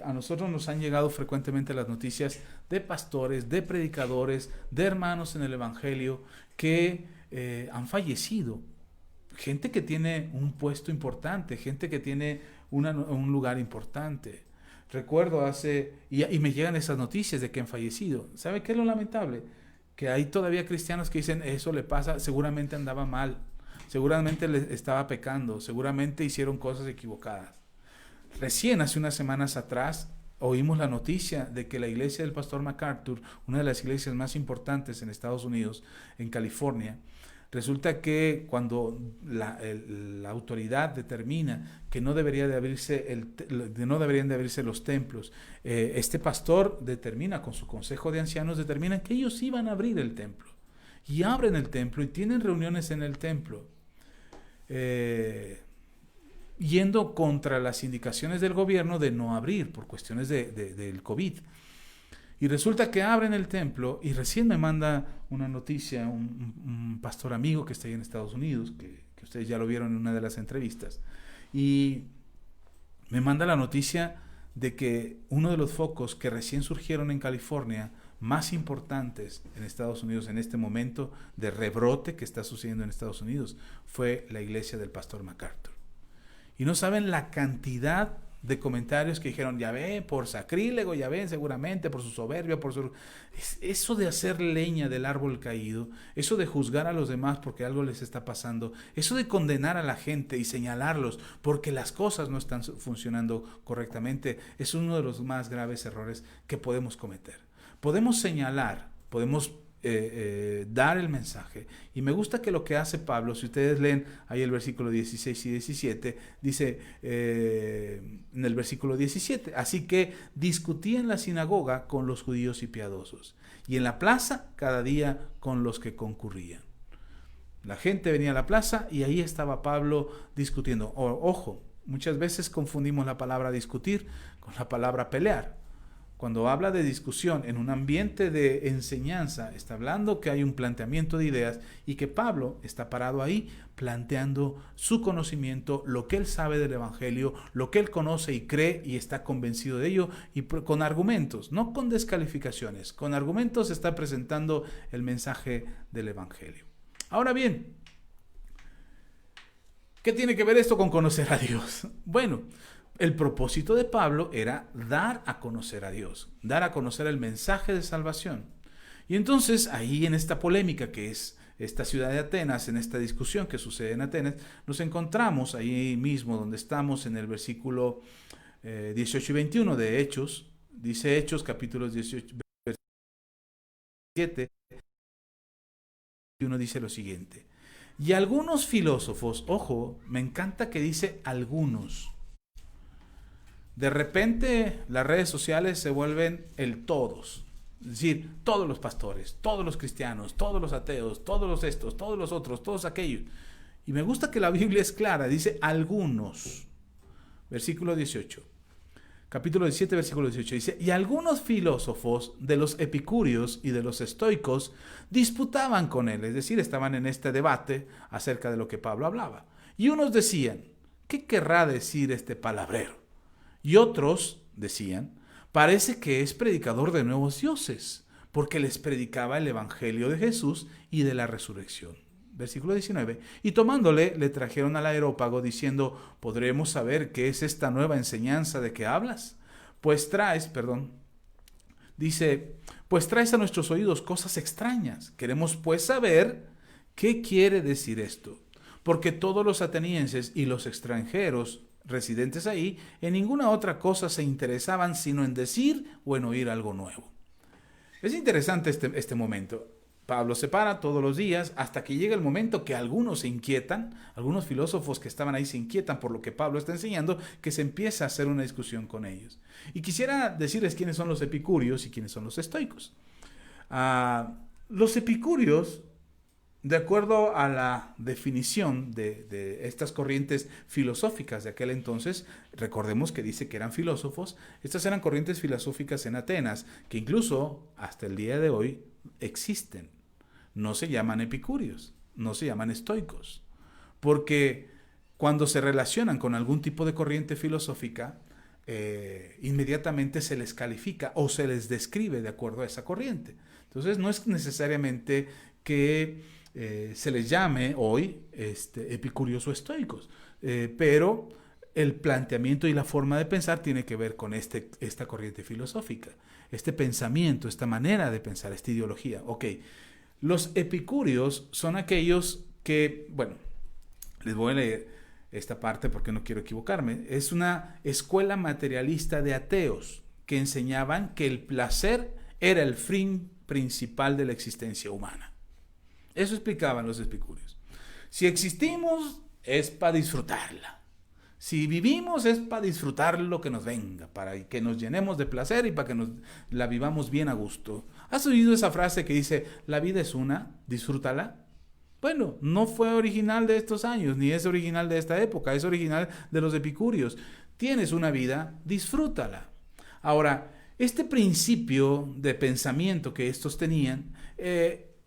a nosotros nos han llegado frecuentemente las noticias de pastores, de predicadores, de hermanos en el evangelio que han fallecido. gente que tiene un puesto importante, gente que tiene un lugar importante. Recuerdo y me llegan esas noticias de que han fallecido. ¿Sabe qué es lo lamentable? Que hay todavía cristianos que dicen, eso le pasa, seguramente andaba mal, seguramente le estaba pecando, seguramente hicieron cosas equivocadas. Recién hace unas semanas atrás oímos la noticia de que la iglesia del pastor MacArthur, una de las iglesias más importantes en Estados Unidos, en California, resulta que cuando la autoridad determina que no deberían de abrirse los templos, este pastor determina, con su consejo de ancianos, determina que ellos iban a abrir el templo. Y abren el templo y tienen reuniones en el templo. Yendo contra las indicaciones del gobierno de no abrir por cuestiones del COVID. Y resulta que abren el templo y recién me manda una noticia un pastor amigo que está ahí en Estados Unidos, que ustedes ya lo vieron en una de las entrevistas, y me manda la noticia de que uno de los focos que recién surgieron en California, más importantes en Estados Unidos en este momento de rebrote que está sucediendo en Estados Unidos, fue la iglesia del pastor MacArthur. Y no saben la cantidad de comentarios que dijeron, ya ven, por sacrílego, ya ven, seguramente, por su soberbia, eso de hacer leña del árbol caído, eso de juzgar a los demás porque algo les está pasando, eso de condenar a la gente y señalarlos porque las cosas no están funcionando correctamente, es uno de los más graves errores que podemos cometer. Podemos señalar, podemos dar el mensaje. Y me gusta que lo que hace Pablo, si ustedes leen ahí el versículo 16 y 17, dice en el versículo 17, así que discutía en la sinagoga con los judíos y piadosos, y en la plaza cada día con los que concurrían. La gente venía a la plaza y ahí estaba Pablo discutiendo. Ojo, muchas veces confundimos la palabra discutir con la palabra pelear. Cuando habla de discusión en un ambiente de enseñanza, está hablando que hay un planteamiento de ideas y que Pablo está parado ahí planteando su conocimiento, lo que él sabe del Evangelio, lo que él conoce y cree y está convencido de ello, y con argumentos, no con descalificaciones, con argumentos está presentando el mensaje del Evangelio. Ahora bien, ¿qué tiene que ver esto con conocer a Dios? Bueno, el propósito de Pablo era dar a conocer a Dios, dar a conocer el mensaje de salvación. Y entonces ahí en esta polémica que es esta ciudad de Atenas, en esta discusión que sucede en Atenas, nos encontramos ahí mismo donde estamos en el versículo 18 y 21 de Hechos. Dice Hechos capítulos 18, 7, y uno dice lo siguiente: y algunos filósofos, ojo, me encanta que dice algunos. De repente las redes sociales se vuelven el todos. Es decir, todos los pastores, todos los cristianos, todos los ateos, todos los estos, todos los otros, todos aquellos. Y me gusta que la Biblia es clara, dice algunos. Versículo 18. Capítulo 17, versículo 18. Dice, y algunos filósofos de los epicúreos y de los estoicos disputaban con él. Es decir, estaban en este debate acerca de lo que Pablo hablaba. Y unos decían, ¿qué querrá decir este palabrero? Y otros decían, parece que es predicador de nuevos dioses, porque les predicaba el evangelio de Jesús y de la resurrección. Versículo 19, y tomándole le trajeron al areópago diciendo, ¿podremos saber qué es esta nueva enseñanza de que hablas? Pues traes a nuestros oídos cosas extrañas. Queremos pues saber qué quiere decir esto, porque todos los atenienses y los extranjeros residentes ahí, en ninguna otra cosa se interesaban sino en decir o en oír algo nuevo. Es interesante este momento. Pablo se para todos los días hasta que llega el momento que algunos se inquietan, algunos filósofos que estaban ahí se inquietan por lo que Pablo está enseñando, que se empieza a hacer una discusión con ellos. Y quisiera decirles quiénes son los epicúreos y quiénes son los estoicos. Los epicúreos, de acuerdo a la definición de estas corrientes filosóficas de aquel entonces, recordemos que dice que eran filósofos, estas eran corrientes filosóficas en Atenas, que incluso hasta el día de hoy existen. No se llaman epicúreos, no se llaman estoicos, porque cuando se relacionan con algún tipo de corriente filosófica, inmediatamente se les califica o se les describe de acuerdo a esa corriente. Entonces no es necesariamente que se les llame hoy epicúreos o estoicos, pero el planteamiento y la forma de pensar tiene que ver con esta corriente filosófica, este pensamiento, esta manera de pensar, esta ideología. Ok, los epicúreos son aquellos que, bueno, les voy a leer esta parte porque no quiero equivocarme. Es una escuela materialista de ateos que enseñaban que el placer era el fin principal de la existencia humana. Eso explicaban los epicúreos. Si existimos es para disfrutarla. Si vivimos es para disfrutar lo que nos venga, para que nos llenemos de placer y para que la vivamos bien a gusto. ¿Has oído esa frase que dice, la vida es una, disfrútala? Bueno, no fue original de estos años, ni es original de esta época, es original de los epicúreos. Tienes una vida, disfrútala. Ahora, este principio de pensamiento que estos tenían,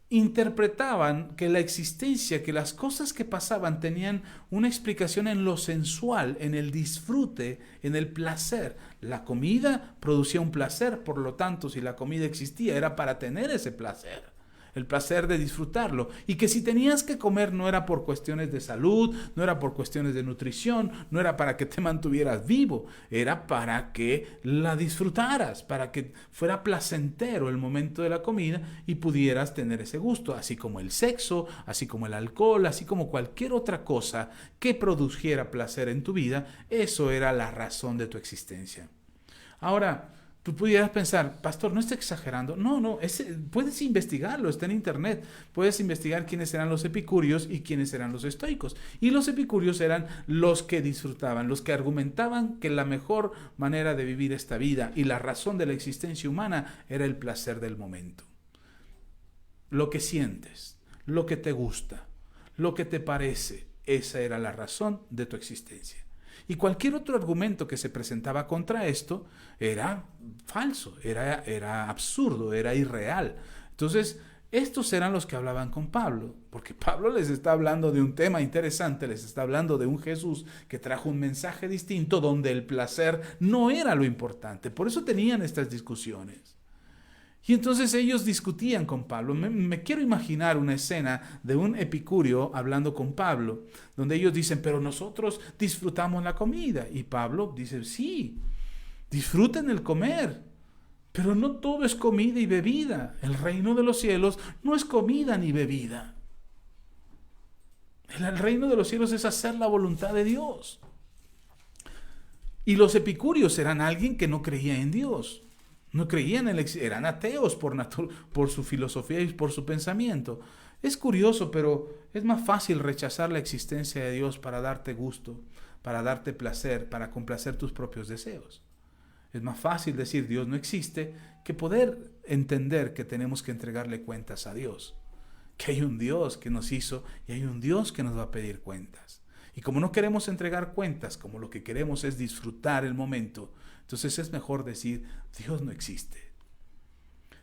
interpretaban que la existencia, que las cosas que pasaban tenían una explicación en lo sensual, en el disfrute, en el placer. La comida producía un placer, por lo tanto, si la comida existía, era para tener ese placer. El placer de disfrutarlo, y que si tenías que comer no era por cuestiones de salud, no era por cuestiones de nutrición, no era para que te mantuvieras vivo, era para que la disfrutaras, para que fuera placentero el momento de la comida y pudieras tener ese gusto, así como el sexo, así como el alcohol, así como cualquier otra cosa que produjera placer en tu vida. Eso era la razón de tu existencia. Ahora, tú pudieras pensar, pastor, ¿no está exagerando? No, puedes investigarlo, está en internet. Puedes investigar quiénes eran los epicúreos y quiénes eran los estoicos. Y los epicúreos eran los que disfrutaban, los que argumentaban que la mejor manera de vivir esta vida y la razón de la existencia humana era el placer del momento. Lo que sientes, lo que te gusta, lo que te parece, esa era la razón de tu existencia. Y cualquier otro argumento que se presentaba contra esto era falso, era absurdo, era irreal. Entonces, estos eran los que hablaban con Pablo, porque Pablo les está hablando de un tema interesante, les está hablando de un Jesús que trajo un mensaje distinto donde el placer no era lo importante. Por eso tenían estas discusiones. Y entonces ellos discutían con Pablo. Me quiero imaginar una escena de un epicúreo hablando con Pablo, donde ellos dicen, pero nosotros disfrutamos la comida. Y Pablo dice, sí, disfruten el comer, pero no todo es comida y bebida. El reino de los cielos no es comida ni bebida. El reino de los cielos es hacer la voluntad de Dios. Y los epicúreos eran alguien que no creía en Dios. No creían eran ateos por su filosofía y por su pensamiento. Es curioso, pero es más fácil rechazar la existencia de Dios para darte gusto, para darte placer, para complacer tus propios deseos. Es más fácil decir Dios no existe que poder entender que tenemos que entregarle cuentas a Dios, que hay un Dios que nos hizo y hay un Dios que nos va a pedir cuentas. Y como no queremos entregar cuentas, como lo que queremos es disfrutar el momento, entonces es mejor decir, Dios no existe.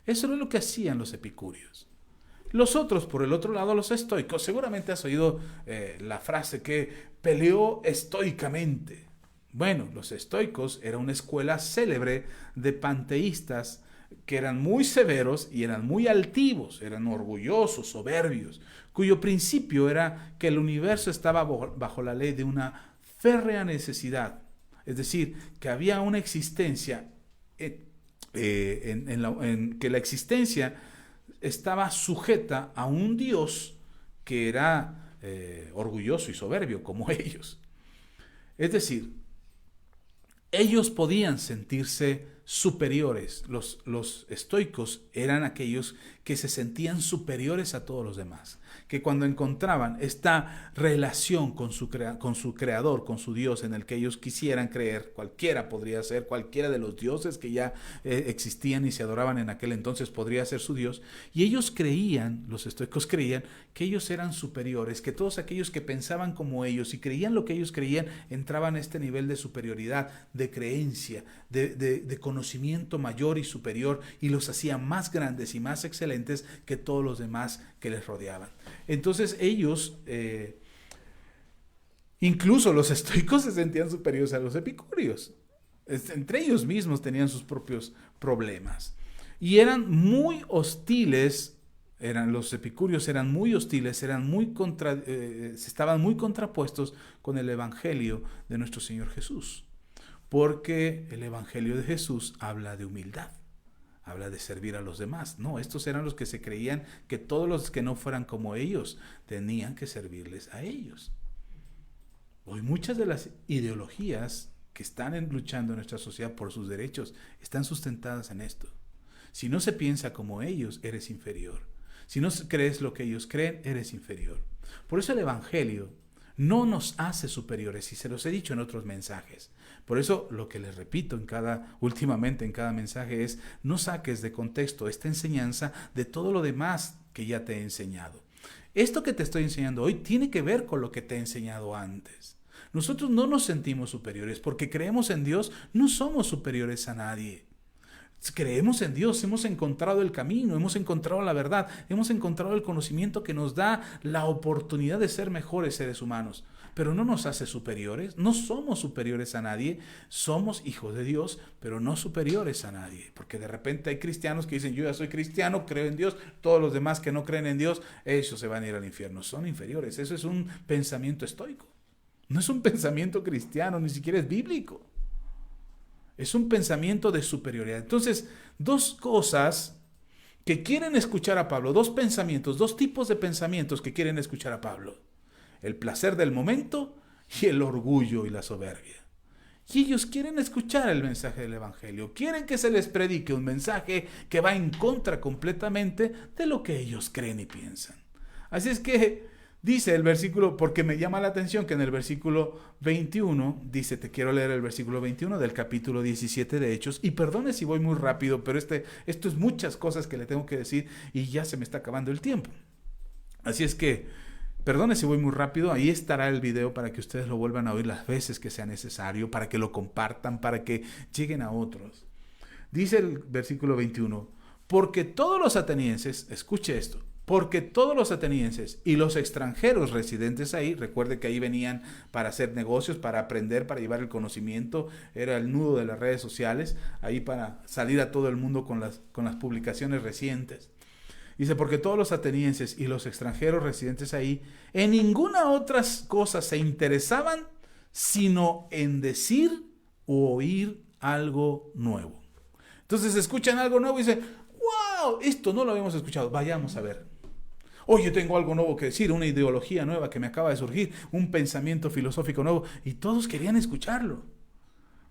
Eso es lo que hacían los epicúreos. Los otros, por el otro lado, los estoicos, seguramente has oído la frase que peleó estoicamente. Bueno, los estoicos era una escuela célebre de panteístas que eran muy severos y eran muy altivos, eran orgullosos, soberbios, cuyo principio era que el universo estaba bajo la ley de una férrea necesidad. Es decir, que había una existencia, que la existencia estaba sujeta a un Dios que era orgulloso y soberbio como ellos. Es decir, ellos podían sentirse superiores. Los estoicos eran aquellos que se sentían superiores a todos los demás, que cuando encontraban esta relación con su creador, con su Dios en el que ellos quisieran creer, cualquiera podría ser, cualquiera de los dioses que ya existían y se adoraban en aquel entonces podría ser su Dios, y ellos creían, los estoicos creían que ellos eran superiores, que todos aquellos que pensaban como ellos y creían lo que ellos creían entraban a este nivel de superioridad, de creencia, de conocimiento mayor y superior, y los hacía más grandes y más excelentes que todos los demás que les rodeaban. Entonces ellos, incluso los estoicos se sentían superiores a los epicúreos. Entre ellos mismos tenían sus propios problemas. Y eran muy hostiles Los epicúreos eran muy hostiles, estaban muy contrapuestos con el evangelio de nuestro Señor Jesús, porque el evangelio de Jesús habla de humildad, habla de servir a los demás. No, estos eran los que se creían que todos los que no fueran como ellos tenían que servirles a ellos. Hoy muchas de las ideologías que están luchando en nuestra sociedad por sus derechos están sustentadas en esto. Si no se piensa como ellos, eres inferior. Si no crees lo que ellos creen, eres inferior. Por eso el evangelio no nos hace superiores, y se los he dicho en otros mensajes. Por eso lo que les repito últimamente en cada mensaje es: no saques de contexto esta enseñanza de todo lo demás que ya te he enseñado. Esto que te estoy enseñando hoy tiene que ver con lo que te he enseñado antes. Nosotros no nos sentimos superiores porque creemos en Dios, no somos superiores a nadie. Creemos en Dios, hemos encontrado el camino, hemos encontrado la verdad, hemos encontrado el conocimiento que nos da la oportunidad de ser mejores seres humanos. Pero no nos hace superiores, no somos superiores a nadie, somos hijos de Dios, pero no superiores a nadie. Porque de repente hay cristianos que dicen: yo ya soy cristiano, creo en Dios, todos los demás que no creen en Dios, ellos se van a ir al infierno. Son inferiores. Eso es un pensamiento estoico. No es un pensamiento cristiano, ni siquiera es bíblico. Es un pensamiento de superioridad. Entonces, dos cosas que quieren escuchar a Pablo, dos pensamientos, dos tipos de pensamientos que quieren escuchar a Pablo: el placer del momento y el orgullo y la soberbia. Y ellos quieren escuchar el mensaje del evangelio, quieren que se les predique un mensaje que va en contra completamente de lo que ellos creen y piensan. Así es que dice el versículo, porque me llama la atención que en el versículo 21, dice, te quiero leer el versículo 21 del capítulo 17 de Hechos, y perdone si voy muy rápido, pero esto es muchas cosas que le tengo que decir y ya se me está acabando el tiempo. Así es que, perdone si voy muy rápido, ahí estará el video para que ustedes lo vuelvan a oír las veces que sea necesario, para que lo compartan, para que lleguen a otros. Dice el versículo 21, porque todos los atenienses, escuche esto, porque todos los atenienses y los extranjeros residentes ahí, recuerde que ahí venían para hacer negocios, para aprender, para llevar el conocimiento, era el nudo de las redes sociales, ahí para salir a todo el mundo con las publicaciones recientes. Dice, porque todos los atenienses y los extranjeros residentes ahí en ninguna otra cosa se interesaban sino en decir o oír algo nuevo. Entonces escuchan algo nuevo y dicen: ¡wow! Esto no lo habíamos escuchado, vayamos a ver. Oye, tengo algo nuevo que decir, una ideología nueva que me acaba de surgir, un pensamiento filosófico nuevo. Y todos querían escucharlo.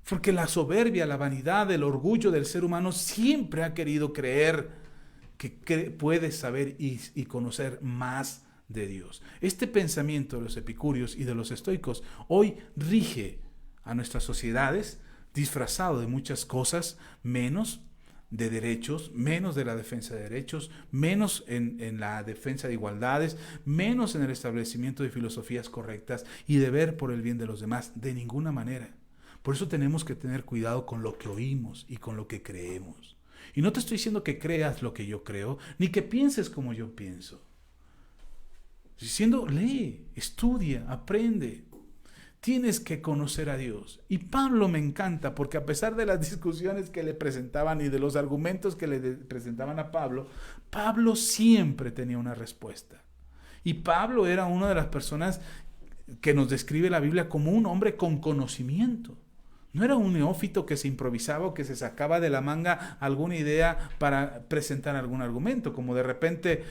Porque la soberbia, la vanidad, el orgullo del ser humano siempre ha querido creer que puede saber y conocer más de Dios. Este pensamiento de los epicúreos y de los estoicos hoy rige a nuestras sociedades, disfrazado de muchas cosas, menos de derechos, menos de la defensa de derechos, menos en la defensa de igualdades, menos en el establecimiento de filosofías correctas y de ver por el bien de los demás, de ninguna manera. Por eso tenemos que tener cuidado con lo que oímos y con lo que creemos. Y no te estoy diciendo que creas lo que yo creo, ni que pienses como yo pienso. Estoy diciendo, lee, estudia, aprende. Tienes que conocer a Dios. Y Pablo me encanta porque a pesar de las discusiones que le presentaban y de los argumentos que le presentaban a Pablo, Pablo siempre tenía una respuesta. Y Pablo era una de las personas que nos describe la Biblia como un hombre con conocimiento. No era un neófito que se improvisaba o que se sacaba de la manga alguna idea para presentar algún argumento, como de repente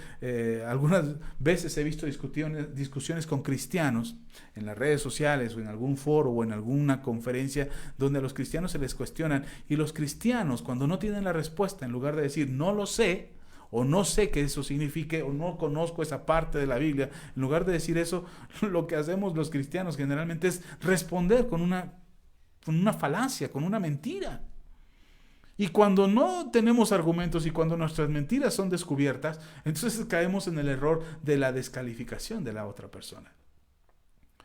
algunas veces he visto discusiones con cristianos en las redes sociales o en algún foro o en alguna conferencia donde a los cristianos se les cuestionan, y los cristianos, cuando no tienen la respuesta, en lugar de decir no lo sé o no sé qué eso signifique o no conozco esa parte de la Biblia, en lugar de decir eso, lo que hacemos los cristianos generalmente es responder con una falacia, con una mentira. Y cuando no tenemos argumentos y cuando nuestras mentiras son descubiertas, entonces caemos en el error de la descalificación de la otra persona.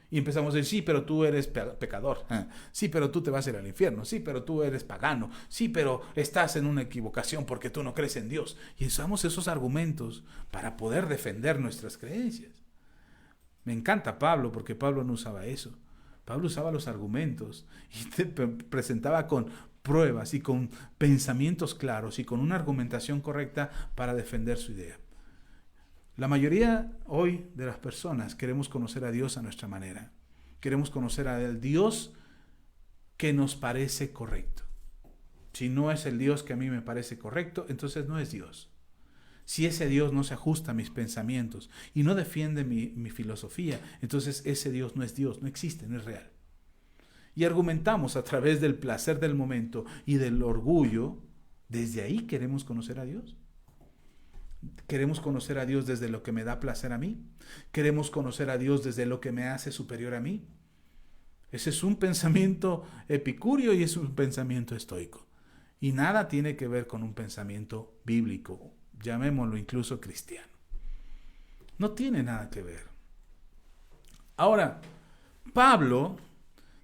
Y empezamos a decir: sí, pero tú eres pecador. Sí, pero tú te vas a ir al infierno. Sí, pero tú eres pagano. Sí, pero estás en una equivocación porque tú no crees en Dios. Y usamos esos argumentos para poder defender nuestras creencias. Me encanta Pablo porque Pablo no usaba eso. Pablo usaba los argumentos y te presentaba con pruebas y con pensamientos claros y con una argumentación correcta para defender su idea. La mayoría hoy de las personas queremos conocer a Dios a nuestra manera. Queremos conocer al Dios que nos parece correcto. Si no es el Dios que a mí me parece correcto, entonces no es Dios. Si ese Dios no se ajusta a mis pensamientos y no defiende mi filosofía, entonces ese Dios no es Dios, no existe, no es real. Y argumentamos a través del placer del momento y del orgullo. ¿Desde ahí queremos conocer a Dios? ¿Queremos conocer a Dios desde lo que me da placer a mí? ¿Queremos conocer a Dios desde lo que me hace superior a mí? Ese es un pensamiento epicúreo y es un pensamiento estoico. Y nada tiene que ver con un pensamiento bíblico, llamémoslo incluso cristiano. No tiene nada que ver. Ahora, Pablo,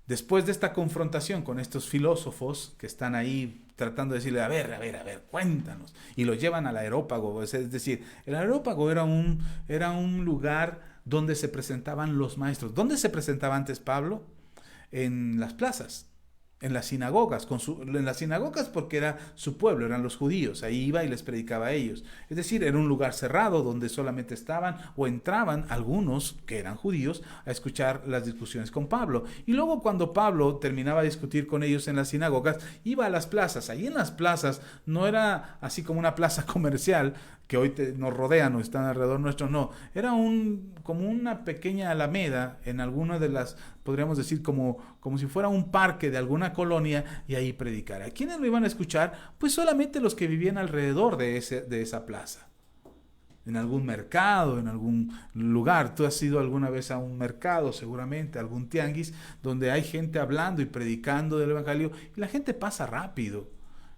después de esta confrontación con estos filósofos que están ahí tratando de decirle, a ver, cuéntanos, y lo llevan al Areópago, es decir, el Areópago era un lugar donde se presentaban los maestros. ¿Dónde se presentaba antes Pablo? En las plazas, en las sinagogas, en las sinagogas porque era su pueblo, eran los judíos, ahí iba y les predicaba a ellos. Es decir, era un lugar cerrado donde solamente estaban o entraban algunos que eran judíos a escuchar las discusiones con Pablo. Y luego cuando Pablo terminaba de discutir con ellos en las sinagogas, iba a las plazas. Ahí en las plazas no era así como una plaza comercial que hoy nos rodean o están alrededor nuestro, no. Era como una pequeña alameda en alguna de las, podríamos decir, como si fuera un parque de alguna colonia, y ahí predicar. ¿A quiénes lo iban a escuchar? Pues solamente los que vivían alrededor de esa plaza. En algún mercado, en algún lugar. Tú has ido alguna vez a un mercado, seguramente, algún tianguis, donde hay gente hablando y predicando del evangelio, y la gente pasa rápido.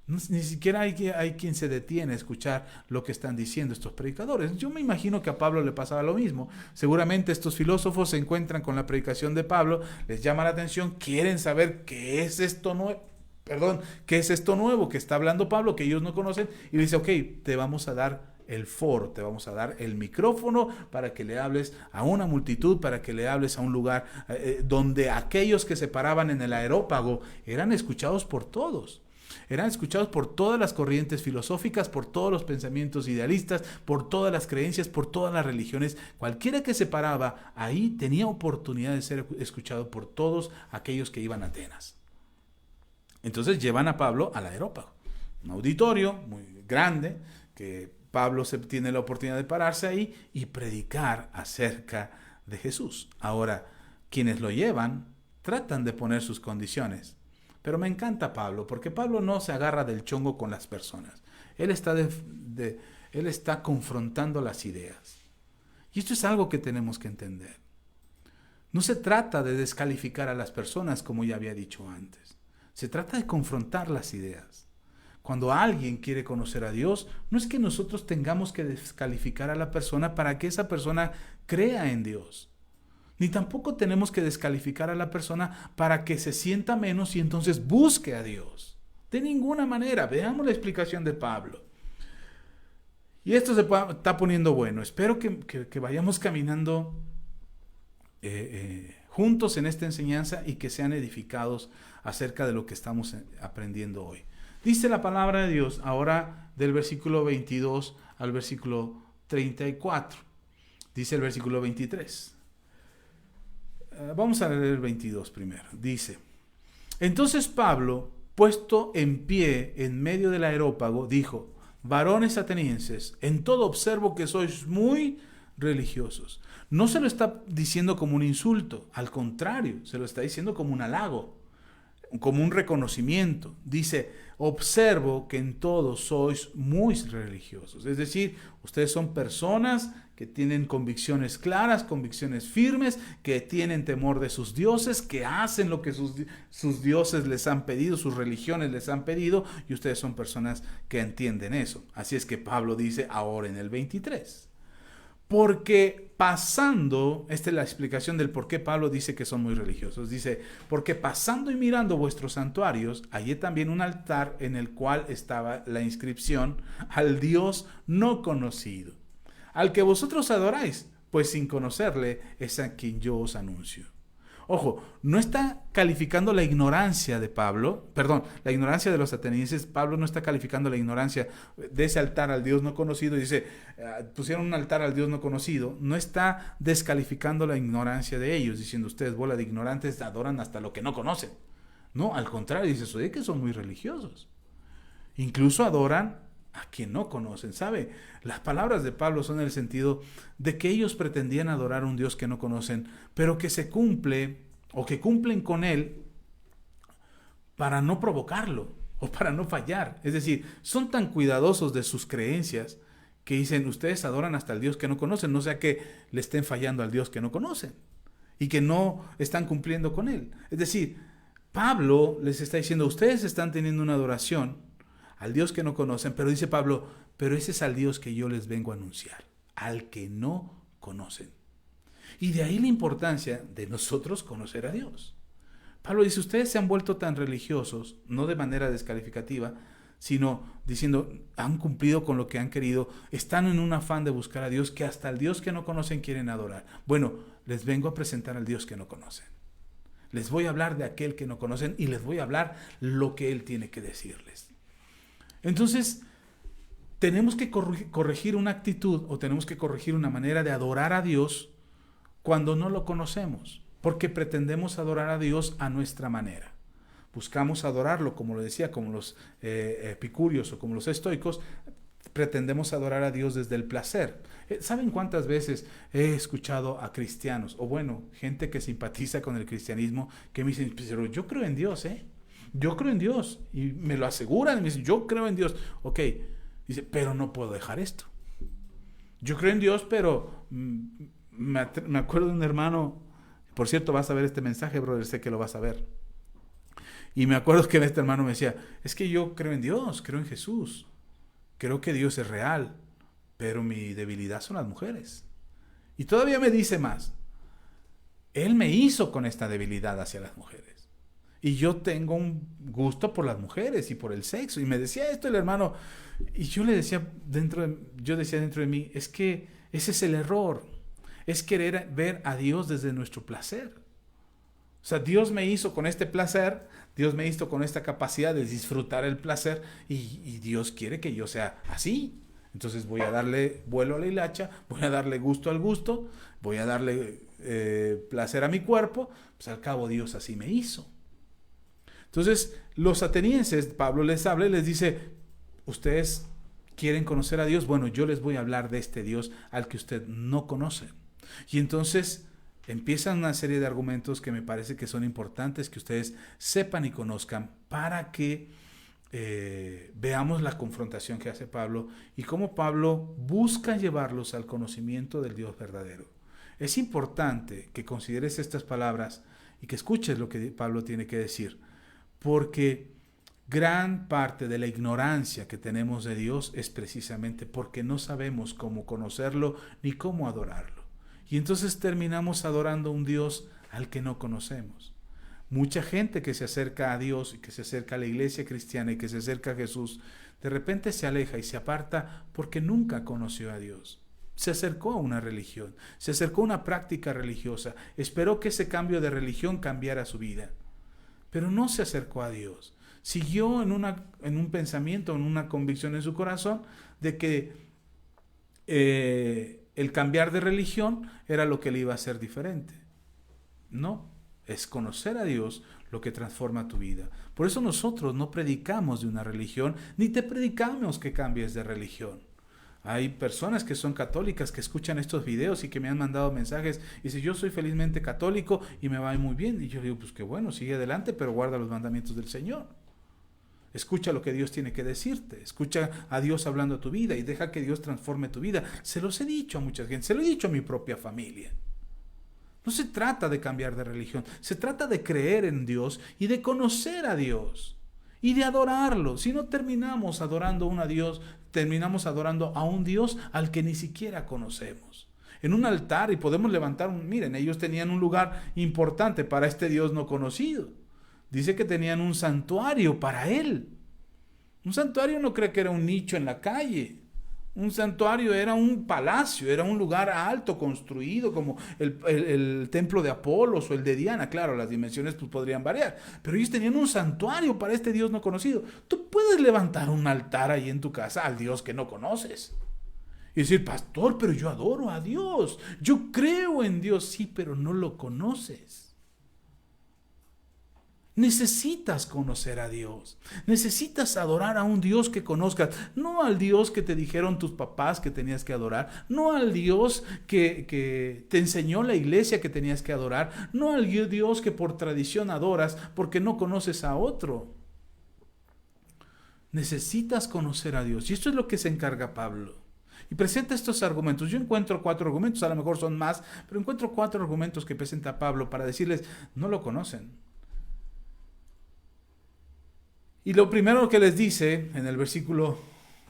Ni siquiera hay quien se detiene a escuchar lo que están diciendo estos predicadores. Yo me imagino que a Pablo le pasaba lo mismo. Seguramente estos filósofos se encuentran con la predicación de Pablo, les llama la atención, quieren saber qué es esto nuevo que está hablando Pablo, que ellos no conocen, y le dice, ok, te vamos a dar el foro, te vamos a dar el micrófono para que le hables a una multitud, para que le hables a un lugar donde aquellos que se paraban en el Areópago eran escuchados por todos. Eran escuchados por todas las corrientes filosóficas, por todos los pensamientos idealistas, por todas las creencias, por todas las religiones. Cualquiera que se paraba ahí tenía oportunidad de ser escuchado por todos aquellos que iban a Atenas. Entonces llevan a Pablo al Areópago, un auditorio muy grande, que Pablo tiene la oportunidad de pararse ahí y predicar acerca de Jesús. Ahora, quienes lo llevan tratan de poner sus condiciones. Pero me encanta Pablo, porque Pablo no se agarra del chongo con las personas. Él está confrontando las ideas. Y esto es algo que tenemos que entender. No se trata de descalificar a las personas, como ya había dicho antes. Se trata de confrontar las ideas. Cuando alguien quiere conocer a Dios, no es que nosotros tengamos que descalificar a la persona para que esa persona crea en Dios. Ni tampoco tenemos que descalificar a la persona para que se sienta menos y entonces busque a Dios. De ninguna manera. Veamos la explicación de Pablo. Y esto se está poniendo bueno. Espero que vayamos caminando juntos en esta enseñanza y que sean edificados acerca de lo que estamos aprendiendo hoy. Dice la palabra de Dios ahora del versículo 22 al versículo 34. Dice el versículo 23. Vamos a leer el 22 primero. Dice: entonces Pablo, puesto en pie en medio del Areópago, dijo: varones atenienses, en todo observo que sois muy religiosos. No se lo está diciendo como un insulto, al contrario, se lo está diciendo como un halago, como un reconocimiento. Dice: observo que en todo sois muy religiosos. Es decir, ustedes son personas que tienen convicciones claras, convicciones firmes, que tienen temor de sus dioses, que hacen lo que sus dioses les han pedido, sus religiones les han pedido, y ustedes son personas que entienden eso. Así es que Pablo dice ahora en el 23. Porque pasando, esta es la explicación del por qué Pablo dice que son muy religiosos. Dice: porque pasando y mirando vuestros santuarios, hallé también un altar en el cual estaba la inscripción: al Dios no conocido, al que vosotros adoráis, pues sin conocerle es a quien yo os anuncio. Ojo, no está calificando la ignorancia de Pablo, perdón, la ignorancia de los atenienses. Pablo no está calificando la ignorancia de ese altar al Dios no conocido. Dice, pusieron un altar al Dios no conocido. No está descalificando la ignorancia de ellos, diciendo, ustedes, bola de ignorantes, adoran hasta lo que no conocen. No, al contrario, dice, oye, que son muy religiosos. Incluso adoran a quien no conocen. ¿Sabe? Las palabras de Pablo son en el sentido de que ellos pretendían adorar a un Dios que no conocen, pero que se cumple o que cumplen con él para no provocarlo o para no fallar. Es decir, son tan cuidadosos de sus creencias que dicen, ustedes adoran hasta el Dios que no conocen, no sea que le estén fallando al Dios que no conocen y que no están cumpliendo con él. Es decir, Pablo les está diciendo, ustedes están teniendo una adoración al Dios que no conocen, pero dice Pablo, pero ese es al Dios que yo les vengo a anunciar, al que no conocen. Y de ahí la importancia de nosotros conocer a Dios. Pablo dice, ustedes se han vuelto tan religiosos, no de manera descalificativa, sino diciendo, han cumplido con lo que han querido, están en un afán de buscar a Dios, que hasta el Dios que no conocen quieren adorar. Bueno, les vengo a presentar al Dios que no conocen. Les voy a hablar de aquel que no conocen y les voy a hablar lo que Él tiene que decirles. Entonces, tenemos que corregir una actitud o tenemos que corregir una manera de adorar a Dios cuando no lo conocemos, porque pretendemos adorar a Dios a nuestra manera. Buscamos adorarlo, como lo decía, como los epicúreos o como los estoicos, pretendemos adorar a Dios desde el placer. ¿Saben cuántas veces he escuchado a cristianos, o bueno, gente que simpatiza con el cristianismo, que me dicen, pero yo creo en Dios, yo creo en Dios, y me lo aseguran, y me dicen, yo creo en Dios. Ok, dice, pero no puedo dejar esto. Yo creo en Dios, pero me acuerdo de un hermano, por cierto, vas a ver este mensaje, brother, sé que lo vas a ver. Y me acuerdo que este hermano me decía, es que yo creo en Dios, creo en Jesús, creo que Dios es real, pero mi debilidad son las mujeres. Y todavía me dice más, Él me hizo con esta debilidad hacia las mujeres. Y yo tengo un gusto por las mujeres y por el sexo. Y me decía esto el hermano. Y yo le decía dentro de mí, es que ese es el error. Es querer ver a Dios desde nuestro placer. O sea, Dios me hizo con este placer, Dios me hizo con esta capacidad de disfrutar el placer y Dios quiere que yo sea así. Entonces voy a darle vuelo a la hilacha, voy a darle gusto al gusto, voy a darle placer a mi cuerpo. Pues al cabo Dios así me hizo. Entonces, los atenienses, Pablo les habla y les dice, ustedes quieren conocer a Dios, bueno, yo les voy a hablar de este Dios al que usted no conoce. Y entonces empiezan una serie de argumentos que me parece que son importantes que ustedes sepan y conozcan para que veamos la confrontación que hace Pablo y cómo Pablo busca llevarlos al conocimiento del Dios verdadero. Es importante que consideres estas palabras y que escuches lo que Pablo tiene que decir. Porque gran parte de la ignorancia que tenemos de Dios es precisamente porque no sabemos cómo conocerlo ni cómo adorarlo. Y entonces terminamos adorando a un Dios al que no conocemos. Mucha gente que se acerca a Dios y que se acerca a la iglesia cristiana y que se acerca a Jesús, de repente se aleja y se aparta porque nunca conoció a Dios. Se acercó a una religión, se acercó a una práctica religiosa, esperó que ese cambio de religión cambiara su vida. Pero no se acercó a Dios. Siguió en un pensamiento, en una convicción en su corazón de que el cambiar de religión era lo que le iba a hacer diferente. No, es conocer a Dios lo que transforma tu vida. Por eso nosotros no predicamos de una religión, ni te predicamos que cambies de religión. Hay personas que son católicas que escuchan estos videos y que me han mandado mensajes y dicen, yo soy felizmente católico y me va muy bien. Y yo digo, pues qué bueno, sigue adelante, pero guarda los mandamientos del Señor. Escucha lo que Dios tiene que decirte. Escucha a Dios hablando a tu vida y deja que Dios transforme tu vida. Se los he dicho a mucha gente, se lo he dicho a mi propia familia. No se trata de cambiar de religión, se trata de creer en Dios y de conocer a Dios. Y de adorarlo. Si no terminamos adorando a Dios, terminamos adorando a un Dios al que ni siquiera conocemos. En un altar y podemos levantar miren, ellos tenían un lugar importante para este Dios no conocido. Dice que tenían un santuario para él. Un santuario no cree que era un nicho en la calle. Un santuario era un palacio, era un lugar alto construido como el templo de Apolos o el de Diana. Claro, las dimensiones pues, podrían variar, pero ellos tenían un santuario para este Dios no conocido. Tú puedes levantar un altar ahí en tu casa al Dios que no conoces y decir, pastor, pero yo adoro a Dios, yo creo en Dios, sí, pero no lo conoces. Necesitas conocer a Dios. Necesitas adorar a un Dios que conozcas. No al Dios que te dijeron tus papás que tenías que adorar. No al Dios que te enseñó la iglesia que tenías que adorar. No al Dios que por tradición adoras porque no conoces a otro. Necesitas conocer a Dios. Y esto es lo que se encarga Pablo. Y presenta estos argumentos. Yo encuentro 4 argumentos, a lo mejor son más, pero encuentro 4 argumentos que presenta Pablo para decirles, no lo conocen. Y lo primero que les dice en el versículo,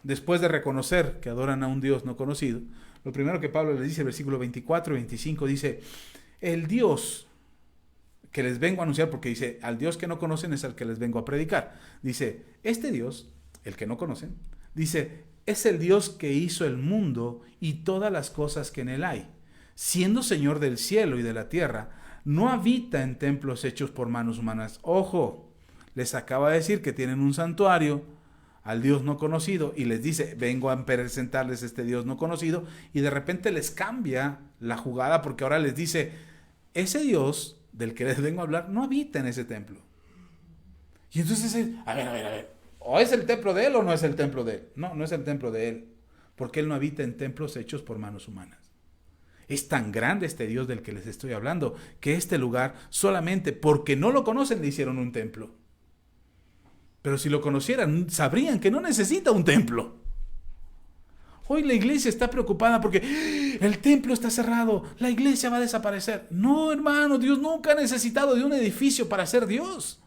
después de reconocer que adoran a un Dios no conocido, lo primero que Pablo les dice, el versículo 24 y 25, dice, el Dios que les vengo a anunciar, porque dice, al Dios que no conocen es al que les vengo a predicar. Dice, este Dios, el que no conocen, dice, es el Dios que hizo el mundo y todas las cosas que en él hay. Siendo Señor del cielo y de la tierra, no habita en templos hechos por manos humanas. Ojo, les acaba de decir que tienen un santuario al Dios no conocido y les dice, vengo a presentarles este Dios no conocido, y de repente les cambia la jugada porque ahora les dice, ese Dios del que les vengo a hablar no habita en ese templo. Y entonces, a ver, ¿o es el templo de él o no es el templo de él? No, no es el templo de él, porque él no habita en templos hechos por manos humanas. Es tan grande este Dios del que les estoy hablando, que este lugar solamente porque no lo conocen le hicieron un templo. Pero si lo conocieran, sabrían que no necesita un templo. Hoy la iglesia está preocupada porque el templo está cerrado, la iglesia va a desaparecer. No, hermano, Dios nunca ha necesitado de un edificio para ser Dios.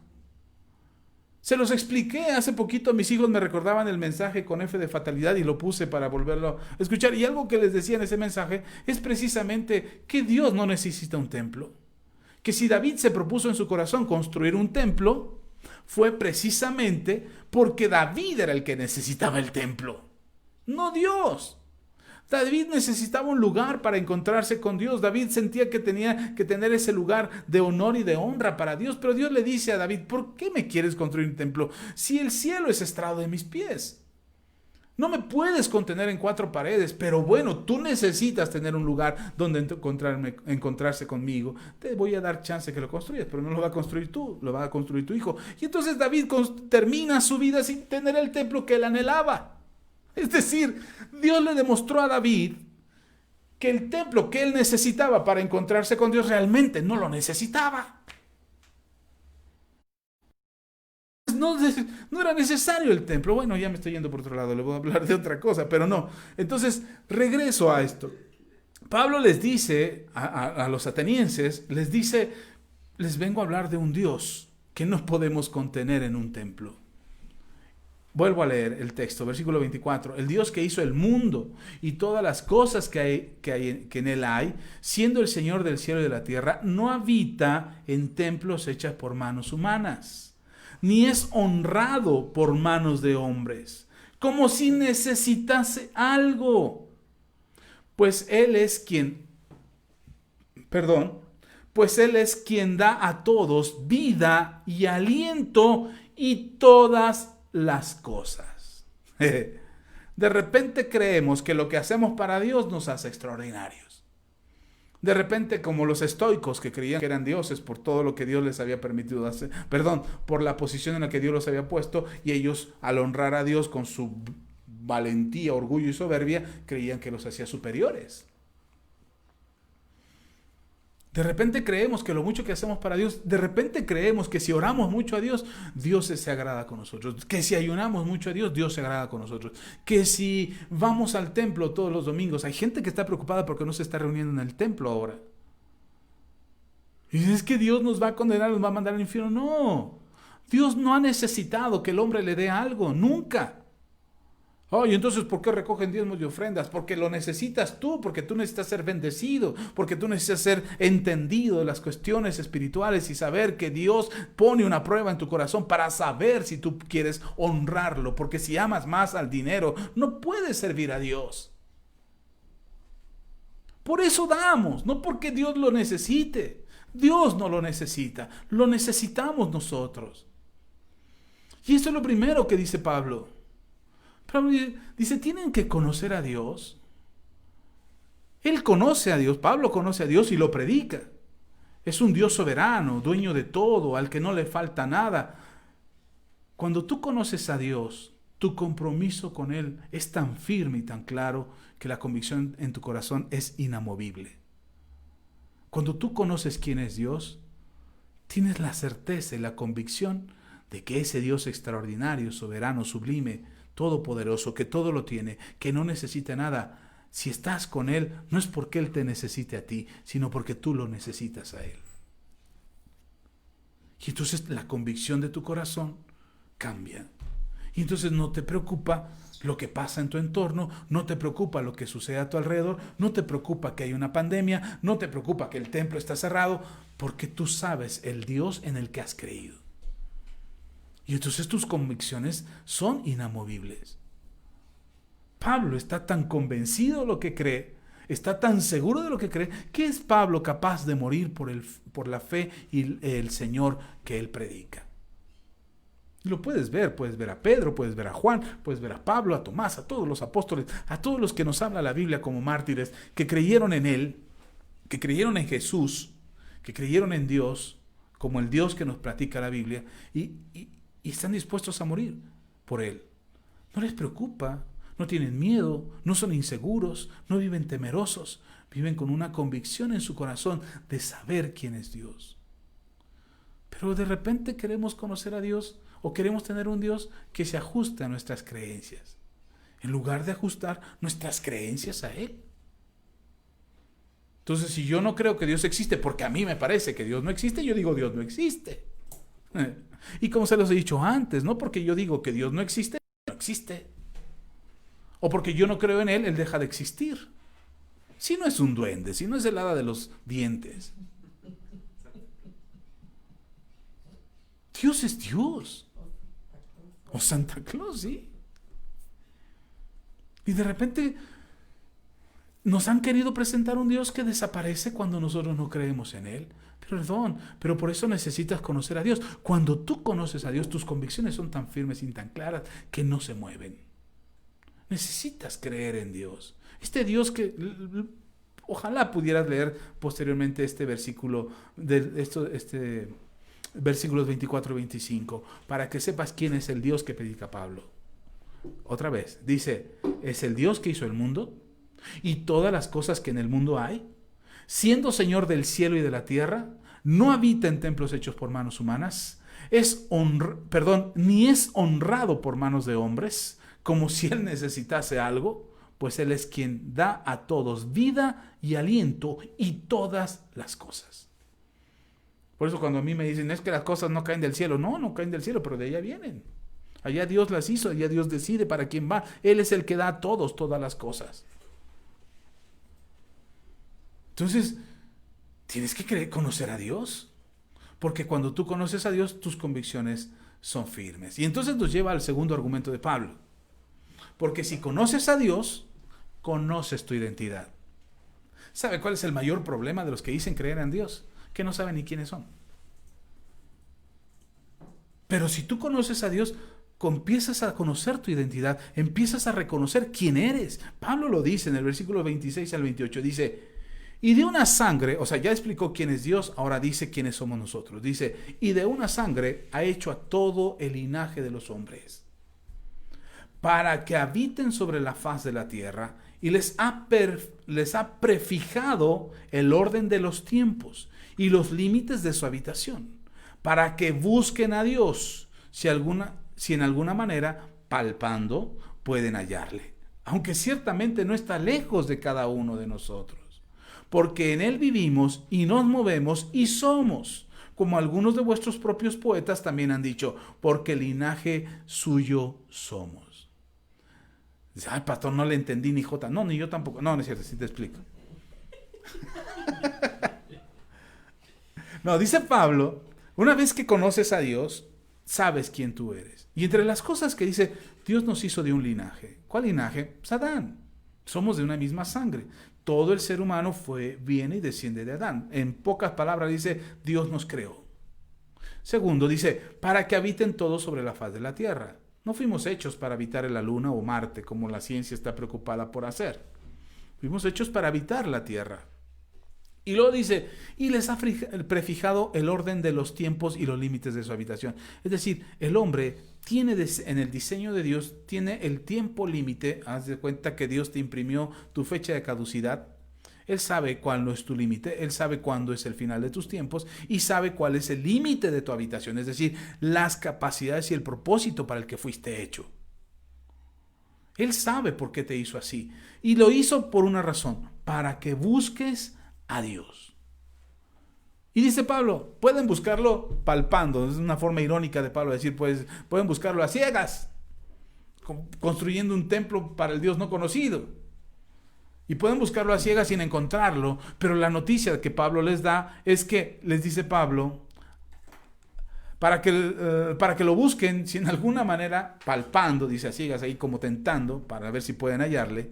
Se los expliqué hace poquito, mis hijos me recordaban el mensaje con F de fatalidad y lo puse para volverlo a escuchar. Y algo que les decía en ese mensaje es precisamente que Dios no necesita un templo. Que si David se propuso en su corazón construir un templo, fue precisamente porque David era el que necesitaba el templo, no Dios. David necesitaba un lugar para encontrarse con Dios. David sentía que tenía que tener ese lugar de honor y de honra para Dios, pero Dios le dice a David, ¿por qué me quieres construir un templo si el cielo es estrado de mis pies? No me puedes contener en 4 paredes, pero bueno, tú necesitas tener un lugar donde encontrarse conmigo. Te voy a dar chance que lo construyas, pero no lo va a construir tú, lo va a construir tu hijo. Y entonces David termina su vida sin tener el templo que él anhelaba. Es decir, Dios le demostró a David que el templo que él necesitaba para encontrarse con Dios realmente no lo necesitaba. No era necesario el templo. Bueno, ya me estoy yendo por otro lado, le voy a hablar de otra cosa, pero no. Entonces, regreso a esto. Pablo les dice a los atenienses, les dice, les vengo a hablar de un Dios que no podemos contener en un templo. Vuelvo a leer el texto, versículo 24. El Dios que hizo el mundo y todas las cosas que en él hay, siendo el Señor del cielo y de la tierra, no habita en templos hechos por manos humanas, ni es honrado por manos de hombres, como si necesitase algo. Pues Él es quien da a todos vida y aliento y todas las cosas. De repente creemos que lo que hacemos para Dios nos hace extraordinarios. De repente, como los estoicos que creían que eran dioses por todo lo que Dios les había permitido hacer, por la posición en la que Dios los había puesto, y ellos al honrar a Dios con su valentía, orgullo y soberbia, creían que los hacía superiores. De repente creemos que lo mucho que hacemos para Dios, de repente creemos que si oramos mucho a Dios, Dios se agrada con nosotros. Que si ayunamos mucho a Dios, Dios se agrada con nosotros. Que si vamos al templo todos los domingos, hay gente que está preocupada porque no se está reuniendo en el templo ahora. Y es que Dios nos va a condenar, nos va a mandar al infierno. No, Dios no ha necesitado que el hombre le dé algo, nunca. Ay, entonces, ¿por qué recogen diezmos y ofrendas? Porque lo necesitas tú, porque tú necesitas ser bendecido, porque tú necesitas ser entendido de las cuestiones espirituales y saber que Dios pone una prueba en tu corazón para saber si tú quieres honrarlo, porque si amas más al dinero, no puedes servir a Dios. Por eso damos, no porque Dios lo necesite. Dios no lo necesita, lo necesitamos nosotros. Y eso es lo primero que dice Pablo. Pablo dice, tienen que conocer a Dios. Él conoce a Dios, Pablo conoce a Dios y lo predica. Es un Dios soberano, dueño de todo, al que no le falta nada. Cuando tú conoces a Dios, tu compromiso con Él es tan firme y tan claro que la convicción en tu corazón es inamovible. Cuando tú conoces quién es Dios, tienes la certeza y la convicción de que ese Dios extraordinario, soberano, sublime, todopoderoso, que todo lo tiene, que no necesita nada, si estás con Él, no es porque Él te necesite a ti, sino porque tú lo necesitas a Él. Y entonces la convicción de tu corazón cambia. Y entonces no te preocupa lo que pasa en tu entorno, no te preocupa lo que sucede a tu alrededor, no te preocupa que hay una pandemia, no te preocupa que el templo está cerrado, porque tú sabes el Dios en el que has creído. Y entonces tus convicciones son inamovibles. Pablo está tan convencido de lo que cree, está tan seguro de lo que cree, que es Pablo capaz de morir por la fe y el Señor que él predica. Lo puedes ver a Pedro, puedes ver a Juan, puedes ver a Pablo, a Tomás, a todos los apóstoles, a todos los que nos habla la Biblia como mártires, que creyeron en Él, que creyeron en Jesús, que creyeron en Dios, como el Dios que nos platica la Biblia, y están dispuestos a morir por Él. No les preocupa, no tienen miedo, no son inseguros, no viven temerosos, viven con una convicción en su corazón de saber quién es Dios. Pero de repente queremos conocer a Dios o queremos tener un Dios que se ajuste a nuestras creencias, en lugar de ajustar nuestras creencias a Él. Entonces, si yo no creo que Dios existe, porque a mí me parece que Dios no existe, yo digo Dios no existe. Y como se los he dicho antes, no porque yo digo que Dios no existe, no existe. O porque yo no creo en Él, Él deja de existir. Si no es un duende, si no es el hada de los dientes. Dios es Dios. O Santa Claus, sí. Y de repente nos han querido presentar un Dios que desaparece cuando nosotros no creemos en Él. Perdón, pero por eso necesitas conocer a Dios. Cuando tú conoces a Dios, tus convicciones son tan firmes y tan claras que no se mueven. Necesitas creer en Dios. Este Dios que ojalá pudieras leer posteriormente este versículo versículos 24 y 25, para que sepas quién es el Dios que predica Pablo. Otra vez, dice, es el Dios que hizo el mundo y todas las cosas que en el mundo hay, siendo Señor del cielo y de la tierra, no habita en templos hechos por manos humanas, ni es honrado por manos de hombres, como si Él necesitase algo, pues Él es quien da a todos vida y aliento y todas las cosas. Por eso cuando a mí me dicen, es que las cosas no caen del cielo. No caen del cielo, pero de allá vienen. Allá Dios las hizo, allá Dios decide para quién va. Él es el que da a todos todas las cosas. Entonces, tienes que conocer a Dios. Porque cuando tú conoces a Dios, tus convicciones son firmes. Y entonces nos lleva al segundo argumento de Pablo. Porque si conoces a Dios, conoces tu identidad. ¿Sabe cuál es el mayor problema de los que dicen creer en Dios? Que no saben ni quiénes son. Pero si tú conoces a Dios, empiezas a conocer tu identidad, empiezas a reconocer quién eres. Pablo lo dice en el versículo 26 al 28, dice, y de una sangre, o sea, ya explicó quién es Dios, ahora dice quiénes somos nosotros. Dice, y de una sangre ha hecho a todo el linaje de los hombres, para que habiten sobre la faz de la tierra, y les ha prefijado el orden de los tiempos y los límites de su habitación, para que busquen a Dios, si en alguna manera, palpando, pueden hallarle, aunque ciertamente no está lejos de cada uno de nosotros, porque en Él vivimos y nos movemos y somos, como algunos de vuestros propios poetas también han dicho, porque linaje suyo somos. Dice, ay, pastor, no le entendí ni jota. No, ni yo tampoco. No, no es cierto, sí te explico. No, dice Pablo, una vez que conoces a Dios, sabes quién tú eres. Y entre las cosas que dice, Dios nos hizo de un linaje. ¿Cuál linaje? Pues Adán. Somos de una misma sangre. Todo el ser humano viene y desciende de Adán. En pocas palabras dice, Dios nos creó. Segundo, dice, para que habiten todos sobre la faz de la tierra. No fuimos hechos para habitar en la luna o Marte, como la ciencia está preocupada por hacer. Fuimos hechos para habitar la tierra. Y luego dice, y les ha prefijado el orden de los tiempos y los límites de su habitación. Es decir, el hombre tiene en el diseño de Dios, tiene el tiempo límite. Haz de cuenta que Dios te imprimió tu fecha de caducidad. Él sabe cuándo es tu límite, Él sabe cuándo es el final de tus tiempos y sabe cuál es el límite de tu habitación, es decir, las capacidades y el propósito para el que fuiste hecho. Él sabe por qué te hizo así y lo hizo por una razón, para que busques a Dios. Y dice Pablo, pueden buscarlo palpando, es una forma irónica de Pablo decir, pues pueden buscarlo a ciegas, construyendo un templo para el Dios no conocido. Y pueden buscarlo a ciegas sin encontrarlo, pero la noticia que Pablo les da es que, les dice Pablo, para que lo busquen, si en alguna manera, palpando, dice a ciegas, ahí como tentando, para ver si pueden hallarle,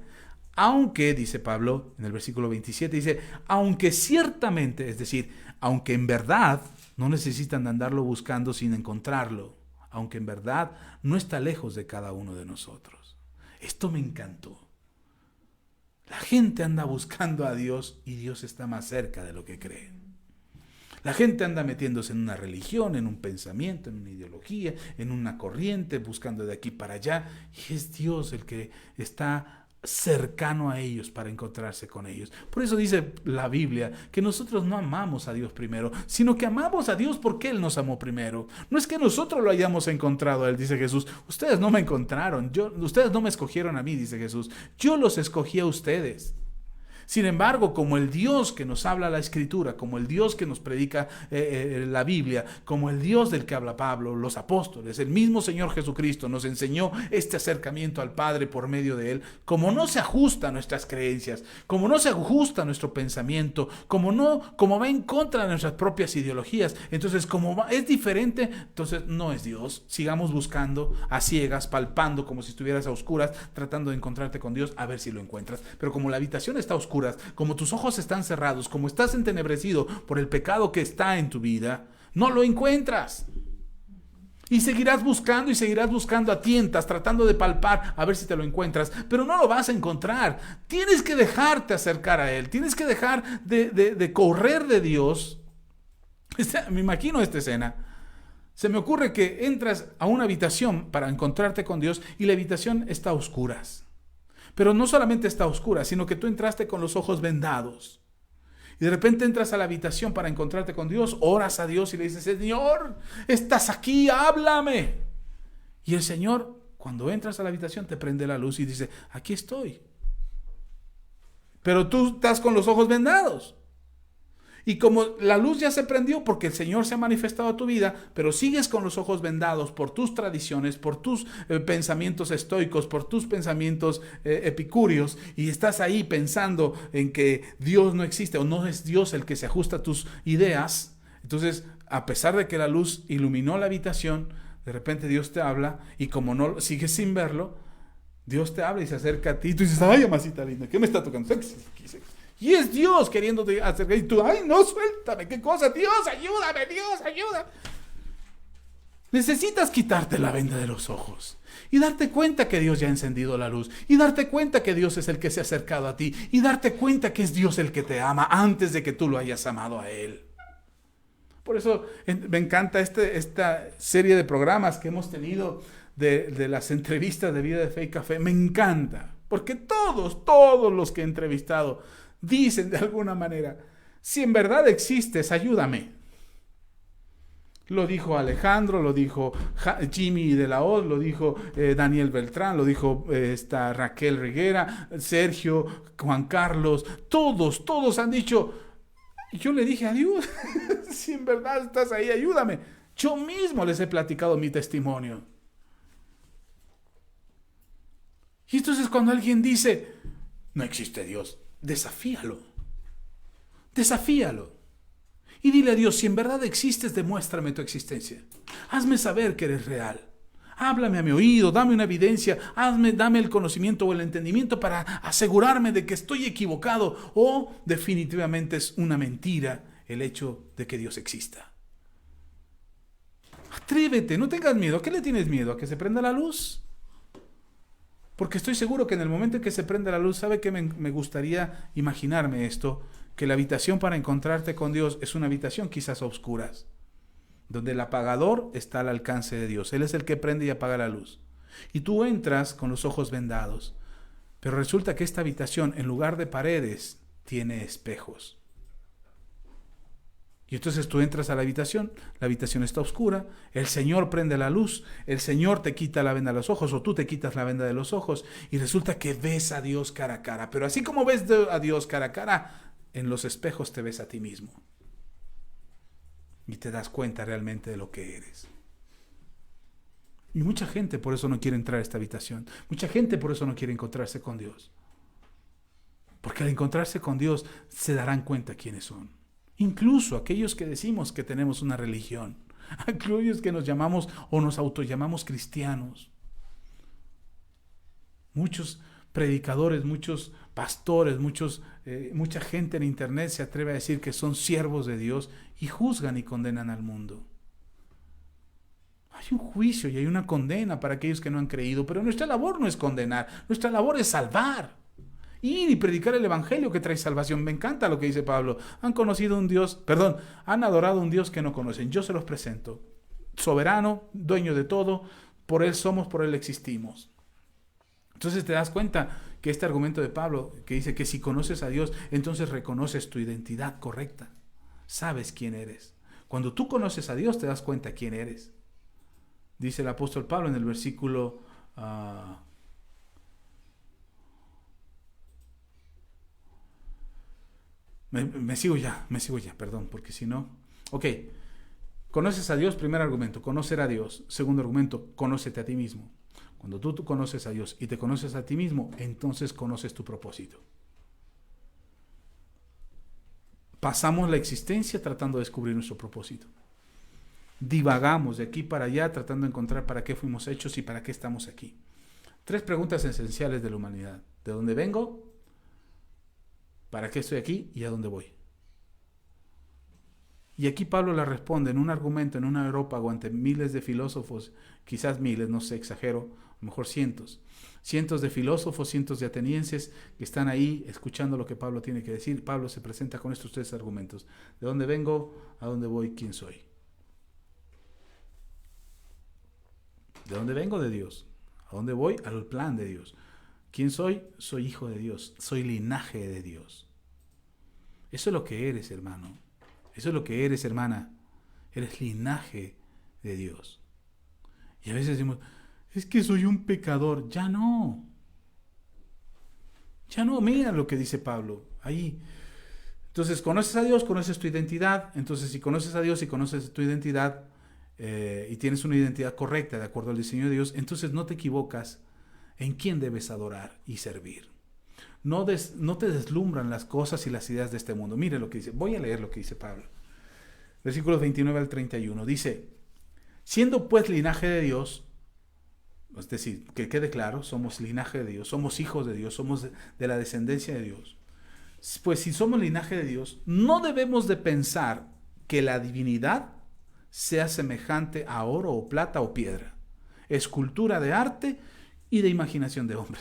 aunque, dice Pablo, en el versículo 27, dice, aunque ciertamente, es decir, aunque en verdad no necesitan de andarlo buscando sin encontrarlo, aunque en verdad no está lejos de cada uno de nosotros. Esto me encantó. La gente anda buscando a Dios y Dios está más cerca de lo que creen. La gente anda metiéndose en una religión, en un pensamiento, en una ideología, en una corriente, buscando de aquí para allá. Y es Dios el que está cercano a ellos para encontrarse con ellos. Por eso dice la Biblia que nosotros no amamos a Dios primero, sino que amamos a Dios porque Él nos amó primero. No es que nosotros lo hayamos encontrado a Él, dice Jesús. Ustedes no me encontraron, ustedes no me escogieron a mí, dice Jesús. Yo los escogí a ustedes. Sin embargo, como el Dios que nos habla la Escritura, como el Dios que nos predica la Biblia, como el Dios del que habla Pablo, los apóstoles, el mismo Señor Jesucristo nos enseñó este acercamiento al Padre por medio de Él, como no se ajusta a nuestras creencias, como no se ajusta a nuestro pensamiento, como va en contra de nuestras propias ideologías, entonces es diferente, entonces no es Dios. Sigamos buscando a ciegas, palpando como si estuvieras a oscuras, tratando de encontrarte con Dios, a ver si lo encuentras. Pero como la habitación está oscura, como tus ojos están cerrados, como estás entenebrecido por el pecado que está en tu vida, no lo encuentras. Y seguirás buscando a tientas, tratando de palpar a ver si te lo encuentras, pero no lo vas a encontrar. Tienes que dejarte acercar a Él, tienes que dejar de correr de Dios. Me imagino esta escena. Se me ocurre que entras a una habitación para encontrarte con Dios y la habitación está a oscuras. Pero no solamente está oscura, sino que tú entraste con los ojos vendados. Y de repente entras a la habitación para encontrarte con Dios, oras a Dios y le dices, Señor, estás aquí, háblame. Y el Señor, cuando entras a la habitación, te prende la luz y dice, aquí estoy. Pero tú estás con los ojos vendados. Y como la luz ya se prendió porque el Señor se ha manifestado a tu vida, pero sigues con los ojos vendados por tus tradiciones, por tus pensamientos estoicos, por tus pensamientos epicúreos, y estás ahí pensando en que Dios no existe o no es Dios el que se ajusta a tus ideas, entonces, a pesar de que la luz iluminó la habitación, de repente Dios te habla y como no sigues sin verlo, Dios te habla y se acerca a ti y tú dices, ay, amasita linda, ¿qué me está tocando? Y es Dios queriéndote acercar y tú, ay, no, suéltame, ¿qué cosa? Dios, ayúdame, Dios, ayuda. Necesitas quitarte la venda de los ojos y darte cuenta que Dios ya ha encendido la luz y darte cuenta que Dios es el que se ha acercado a ti y darte cuenta que es Dios el que te ama antes de que tú lo hayas amado a Él. Por eso me encanta esta serie de programas que hemos tenido de las entrevistas de Vida de Fe y Café. Me encanta, porque todos los que he entrevistado dicen de alguna manera, si en verdad existes, ayúdame. Lo dijo Alejandro, lo dijo Jimmy de la Hoz, lo dijo Daniel Beltrán, lo dijo Raquel Reguera, Sergio, Juan Carlos, todos han dicho, yo le dije a Dios, si en verdad estás ahí, ayúdame. Yo mismo les he platicado mi testimonio. Y entonces cuando alguien dice, no existe Dios, desafíalo. Desafíalo. Y dile a Dios, si en verdad existes, demuéstrame tu existencia. Hazme saber que eres real. Háblame a mi oído, dame una evidencia, dame el conocimiento o el entendimiento para asegurarme de que estoy equivocado o definitivamente es una mentira el hecho de que Dios exista. Atrévete, no tengas miedo. ¿A qué le tienes miedo? ¿A que se prenda la luz? Porque estoy seguro que en el momento en que se prenda la luz, ¿sabe qué me gustaría imaginarme esto? Que la habitación para encontrarte con Dios es una habitación quizás a oscuras, donde el apagador está al alcance de Dios. Él es el que prende y apaga la luz. Y tú entras con los ojos vendados. Pero resulta que esta habitación, en lugar de paredes, tiene espejos. Y entonces tú entras a la habitación está oscura, el Señor prende la luz, el Señor te quita la venda de los ojos o tú te quitas la venda de los ojos y resulta que ves a Dios cara a cara. Pero así como ves a Dios cara a cara, en los espejos te ves a ti mismo. Y te das cuenta realmente de lo que eres. Y mucha gente por eso no quiere entrar a esta habitación. Mucha gente por eso no quiere encontrarse con Dios. Porque al encontrarse con Dios se darán cuenta quiénes son. Incluso aquellos que decimos que tenemos una religión. Aquellos que nos llamamos o nos autollamamos cristianos. Muchos predicadores, muchos pastores, mucha gente en internet se atreve a decir que son siervos de Dios y juzgan y condenan al mundo. Hay un juicio y hay una condena para aquellos que no han creído, pero nuestra labor no es condenar, nuestra labor es salvar. Ir y predicar el evangelio que trae salvación. Me encanta lo que dice Pablo. Han adorado a un Dios que no conocen. Yo se los presento. Soberano, dueño de todo, por Él somos, por Él existimos. Entonces te das cuenta que este argumento de Pablo, que dice que si conoces a Dios, entonces reconoces tu identidad correcta. Sabes quién eres. Cuando tú conoces a Dios, te das cuenta quién eres. Dice el apóstol Pablo en el versículo... Me sigo ya, perdón, porque si no... Ok, conoces a Dios, primer argumento, conocer a Dios. Segundo argumento, conócete a ti mismo. Cuando tú conoces a Dios y te conoces a ti mismo, entonces conoces tu propósito. Pasamos la existencia tratando de descubrir nuestro propósito. Divagamos de aquí para allá tratando de encontrar para qué fuimos hechos y para qué estamos aquí. 3 preguntas esenciales de la humanidad. ¿De dónde vengo? ¿Para qué estoy aquí? ¿Y a dónde voy? Y aquí Pablo la responde en un argumento, en un areópago ante miles de filósofos, quizás miles, no sé, exagero, a lo mejor cientos de filósofos, cientos de atenienses que están ahí escuchando lo que Pablo tiene que decir. Pablo se presenta con estos 3 argumentos. ¿De dónde vengo? ¿A dónde voy? ¿Quién soy? ¿De dónde vengo? De Dios. ¿A dónde voy? Al plan de Dios. ¿Quién soy? Soy hijo de Dios. Soy linaje de Dios. Eso es lo que eres, hermano. Eso es lo que eres, hermana. Eres linaje de Dios. Y a veces decimos, es que soy un pecador. Ya no. Ya no. Mira lo que dice Pablo. Ahí. Entonces, conoces a Dios, conoces tu identidad. Entonces, si conoces a Dios y conoces tu identidad y tienes una identidad correcta de acuerdo al diseño de Dios, entonces no te equivocas en quién debes adorar y servir. No te deslumbran las cosas y las ideas de este mundo. Mire lo que dice. Voy a leer lo que dice Pablo. Versículos 29 al 31. Dice, siendo pues linaje de Dios, es decir, que quede claro, somos linaje de Dios, somos hijos de Dios, somos de la descendencia de Dios. Pues si somos linaje de Dios, no debemos de pensar que la divinidad sea semejante a oro o plata o piedra, escultura de arte y de imaginación de hombre.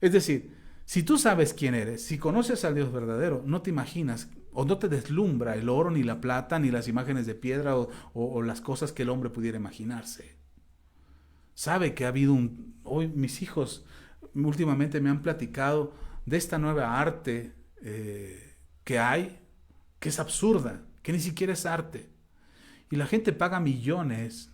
Es decir, si tú sabes quién eres, si conoces al Dios verdadero, no te imaginas o no te deslumbra el oro, ni la plata, ni las imágenes de piedra o las cosas que el hombre pudiera imaginarse. Sabe que ha habido hoy mis hijos últimamente me han platicado de esta nueva arte que hay, que es absurda, que ni siquiera es arte. Y la gente paga millones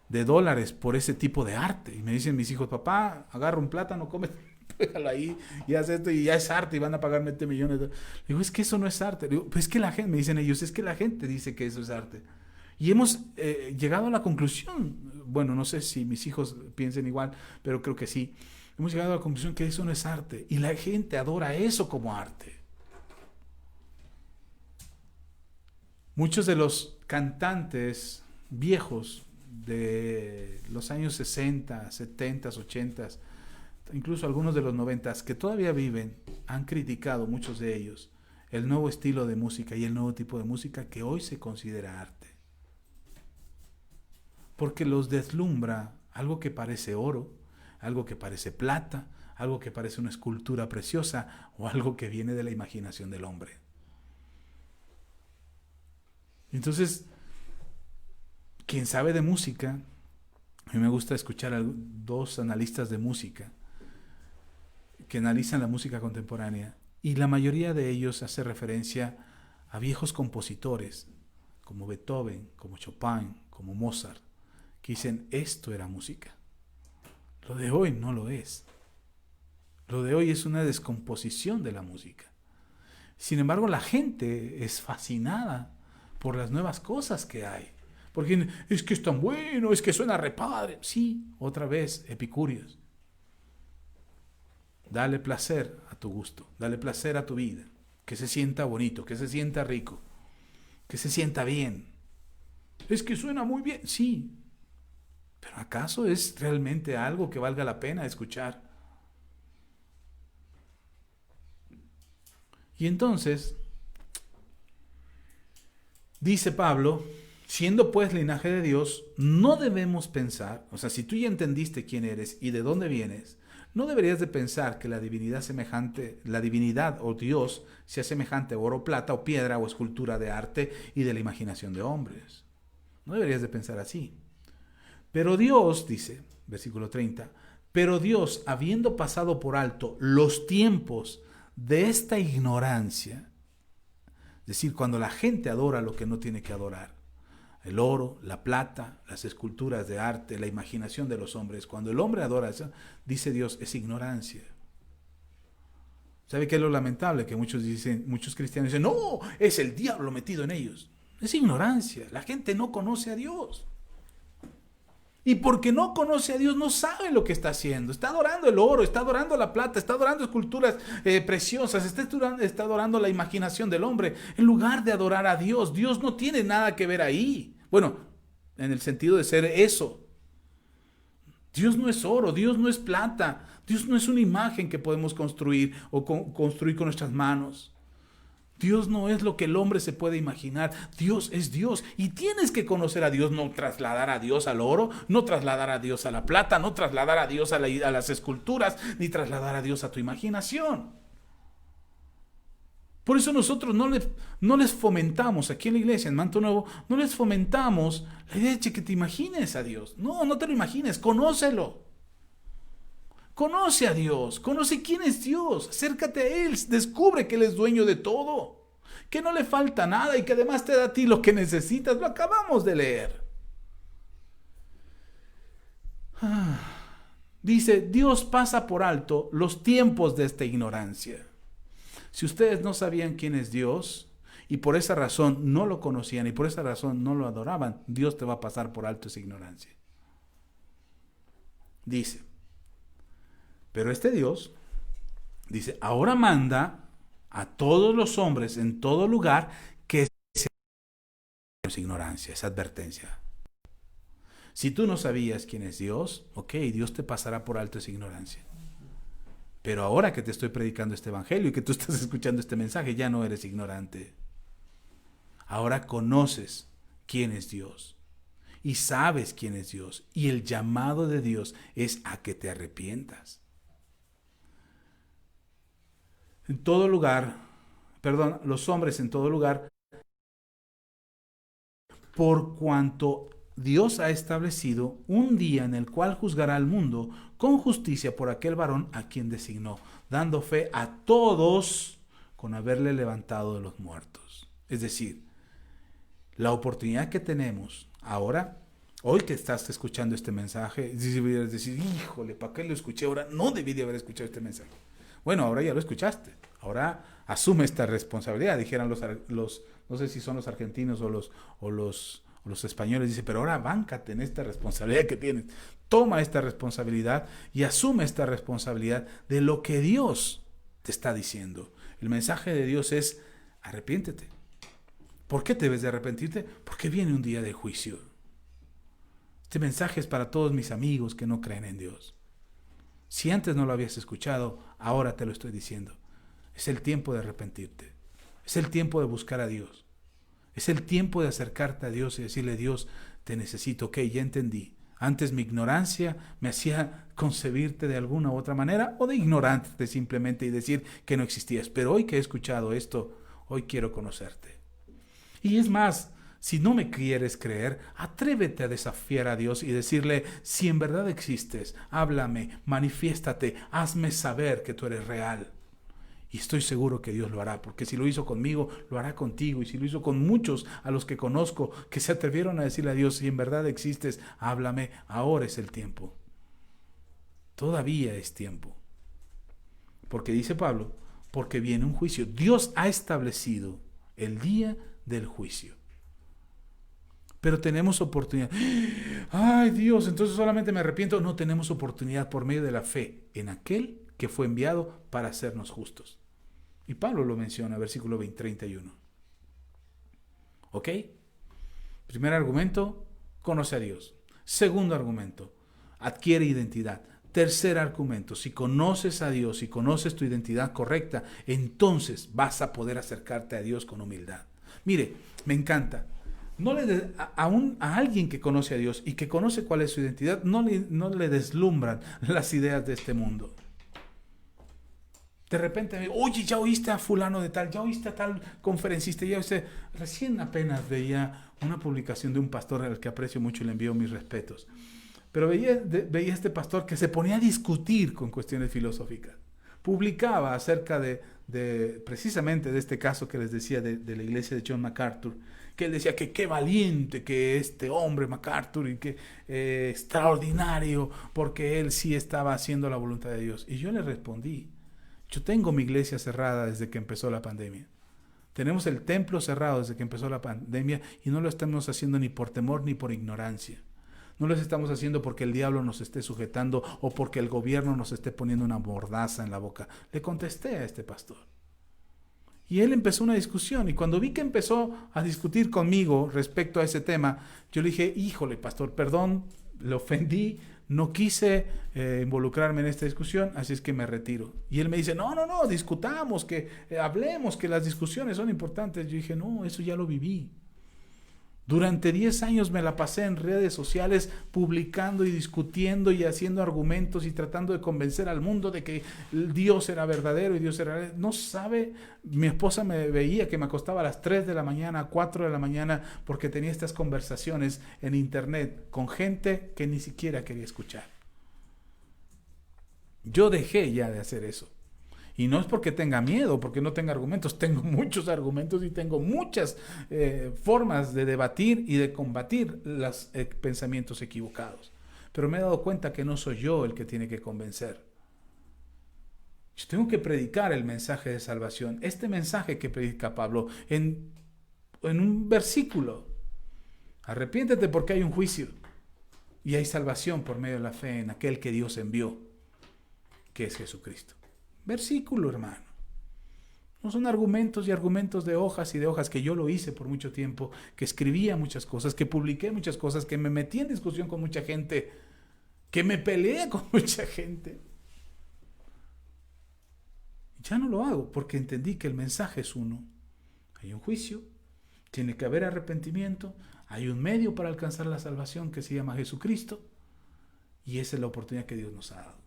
de dólares por ese tipo de arte. Y me dicen mis hijos, papá, agarra un plátano, come, pégalo ahí, y haz esto, y ya es arte, y van a pagar 20 millones de dólares. Digo, es que eso no es arte. Digo, pues es que la gente, me dicen ellos, es que la gente dice que eso es arte. Y hemos llegado a la conclusión, bueno, no sé si mis hijos piensen igual, pero creo que sí, hemos llegado a la conclusión que eso no es arte. Y la gente adora eso como arte. Muchos de los cantantes viejos de los años 60, 70, 80, incluso algunos de los 90 que todavía viven, han criticado, muchos de ellos, el nuevo estilo de música y el nuevo tipo de música que hoy se considera arte. Porque los deslumbra algo que parece oro, algo que parece plata, algo que parece una escultura preciosa o algo que viene de la imaginación del hombre. Entonces, quien sabe de música, a mí me gusta escuchar a dos analistas de música que analizan la música contemporánea, y la mayoría de ellos hace referencia a viejos compositores como Beethoven, como Chopin, como Mozart, que dicen, esto era música. Lo de hoy no lo es. Lo de hoy es una descomposición de la música. Sin embargo, la gente es fascinada por las nuevas cosas que hay. Porque es que es tan bueno, es que suena re padre. Sí, otra vez, epicúreos. Dale placer a tu gusto, dale placer a tu vida. Que se sienta bonito, que se sienta rico, que se sienta bien. Es que suena muy bien, sí. Pero ¿acaso es realmente algo que valga la pena escuchar? Y entonces, dice Pablo, siendo pues linaje de Dios, no debemos pensar, o sea, si tú ya entendiste quién eres y de dónde vienes, no deberías de pensar que la divinidad o Dios sea semejante a oro, plata o piedra o escultura de arte y de la imaginación de hombres. No deberías de pensar así. Pero Dios, dice, versículo 30, pero Dios, habiendo pasado por alto los tiempos de esta ignorancia, es decir, cuando la gente adora lo que no tiene que adorar, el oro, la plata, las esculturas de arte, la imaginación de los hombres, cuando el hombre adora eso, dice Dios, es ignorancia. ¿Sabe qué es lo lamentable? Que muchos cristianos dicen, no, es el diablo metido en ellos. Es ignorancia, la gente no conoce a Dios. Y porque no conoce a Dios, no sabe lo que está haciendo. Está adorando el oro, está adorando la plata, está adorando esculturas preciosas, está adorando la imaginación del hombre. En lugar de adorar a Dios, Dios no tiene nada que ver ahí. Bueno, en el sentido de ser eso. Dios no es oro, Dios no es plata, Dios no es una imagen que podemos construir o construir con nuestras manos. Dios no es lo que el hombre se puede imaginar. Dios es Dios. Y tienes que conocer a Dios, no trasladar a Dios al oro, no trasladar a Dios a la plata, no trasladar a Dios a las esculturas, ni trasladar a Dios a tu imaginación. Por eso nosotros no les fomentamos, aquí en la iglesia, en Manto Nuevo, no les fomentamos la idea de que te imagines a Dios. No, no te lo imagines, conócelo. Conoce a Dios, conoce quién es Dios, acércate a Él, descubre que Él es dueño de todo, que no le falta nada y que además te da a ti lo que necesitas. Lo acabamos de leer. Dice, Dios pasa por alto los tiempos de esta ignorancia. Si ustedes no sabían quién es Dios y por esa razón no lo conocían y por esa razón no lo adoraban, Dios te va a pasar por alto esa ignorancia. Dice, pero este Dios, dice, ahora manda a todos los hombres en todo lugar que se esa ignorancia, esa advertencia. Si tú no sabías quién es Dios, ok, Dios te pasará por alto esa ignorancia. Pero ahora que te estoy predicando este evangelio y que tú estás escuchando este mensaje, ya no eres ignorante. Ahora conoces quién es Dios y sabes quién es Dios. Y el llamado de Dios es a que te arrepientas. En todo lugar, los hombres en todo lugar, por cuanto Dios ha establecido un día en el cual juzgará al mundo con justicia por aquel varón a quien designó, dando fe a todos con haberle levantado de los muertos. Es decir, la oportunidad que tenemos ahora, hoy que estás escuchando este mensaje, deberías decir, híjole, ¿para qué lo escuché ahora? No debí de haber escuchado este mensaje. Bueno, ahora ya lo escuchaste. Ahora asume esta responsabilidad, dijeran los no sé si son los argentinos o Los españoles dicen, pero ahora báncate en esta responsabilidad que tienes. Toma esta responsabilidad y asume esta responsabilidad de lo que Dios te está diciendo. El mensaje de Dios es, arrepiéntete. ¿Por qué debes de arrepentirte? Porque viene un día de juicio. Este mensaje es para todos mis amigos que no creen en Dios. Si antes no lo habías escuchado, ahora te lo estoy diciendo. Es el tiempo de arrepentirte. Es el tiempo de buscar a Dios. Es el tiempo de acercarte a Dios y decirle, Dios, te necesito. Ok, ya entendí. Antes mi ignorancia me hacía concebirte de alguna u otra manera o de ignorarte simplemente y decir que no existías. Pero hoy que he escuchado esto, hoy quiero conocerte. Y es más, si no me quieres creer, atrévete a desafiar a Dios y decirle, si en verdad existes, háblame, manifiéstate, hazme saber que tú eres real. Y estoy seguro que Dios lo hará, porque si lo hizo conmigo, lo hará contigo. Y si lo hizo con muchos a los que conozco, que se atrevieron a decirle a Dios, si en verdad existes, háblame, ahora es el tiempo. Todavía es tiempo. Porque dice Pablo, porque viene un juicio. Dios ha establecido el día del juicio. Pero tenemos oportunidad. Ay Dios, entonces solamente me arrepiento. No, tenemos oportunidad por medio de la fe en aquel que fue enviado para hacernos justos. Y Pablo lo menciona, versículo 31. ¿Ok? Primer argumento, conoce a Dios. Segundo argumento, adquiere identidad. Tercer argumento, si conoces a Dios, si conoces tu identidad correcta, entonces vas a poder acercarte a Dios con humildad. Mire, me encanta. A alguien que conoce a Dios y que conoce cuál es su identidad, no le deslumbran las ideas de este mundo. De repente, oye, ya oíste a fulano de tal, ya oíste a tal conferencista, ya oíste. Recién apenas veía una publicación de un pastor al que aprecio mucho y le envío mis respetos. Pero veía este pastor que se ponía a discutir con cuestiones filosóficas. Publicaba acerca de precisamente de este caso que les decía de la iglesia de John MacArthur, que él decía que qué valiente que este hombre MacArthur y que extraordinario, porque él sí estaba haciendo la voluntad de Dios. Y yo le respondí, yo tengo mi iglesia cerrada desde que empezó la pandemia. Tenemos el templo cerrado desde que empezó la pandemia y no lo estamos haciendo ni por temor ni por ignorancia. No lo estamos haciendo porque el diablo nos esté sujetando o porque el gobierno nos esté poniendo una mordaza en la boca. Le contesté a este pastor. Y él empezó una discusión y cuando vi que empezó a discutir conmigo respecto a ese tema, yo le dije, híjole pastor, perdón, le ofendí, no quise involucrarme en esta discusión, así es que me retiro. Y él me dice, no, discutamos, que hablemos, que las discusiones son importantes. Yo dije, no, eso ya lo viví. Durante 10 años me la pasé en redes sociales publicando y discutiendo y haciendo argumentos y tratando de convencer al mundo de que Dios era verdadero y Dios era real. No sabe, mi esposa me veía que me acostaba a las 3 de la mañana, 4 de la mañana, porque tenía estas conversaciones en internet con gente que ni siquiera quería escuchar. Yo dejé ya de hacer eso. Y no es porque tenga miedo, porque no tenga argumentos. Tengo muchos argumentos y tengo muchas formas de debatir y de combatir los pensamientos equivocados. Pero me he dado cuenta que no soy yo el que tiene que convencer. Yo tengo que predicar el mensaje de salvación. Este mensaje que predica Pablo en un versículo. Arrepiéntete porque hay un juicio. Y hay salvación por medio de la fe en aquel que Dios envió, que es Jesucristo. Versículo, hermano. No son argumentos y argumentos de hojas y de hojas, que yo lo hice por mucho tiempo, que escribía muchas cosas, que publiqué muchas cosas, que me metí en discusión con mucha gente, que me peleé con mucha gente. Ya no lo hago porque entendí que el mensaje es uno. Hay un juicio, tiene que haber arrepentimiento, hay un medio para alcanzar la salvación que se llama Jesucristo, y esa es la oportunidad que Dios nos ha dado.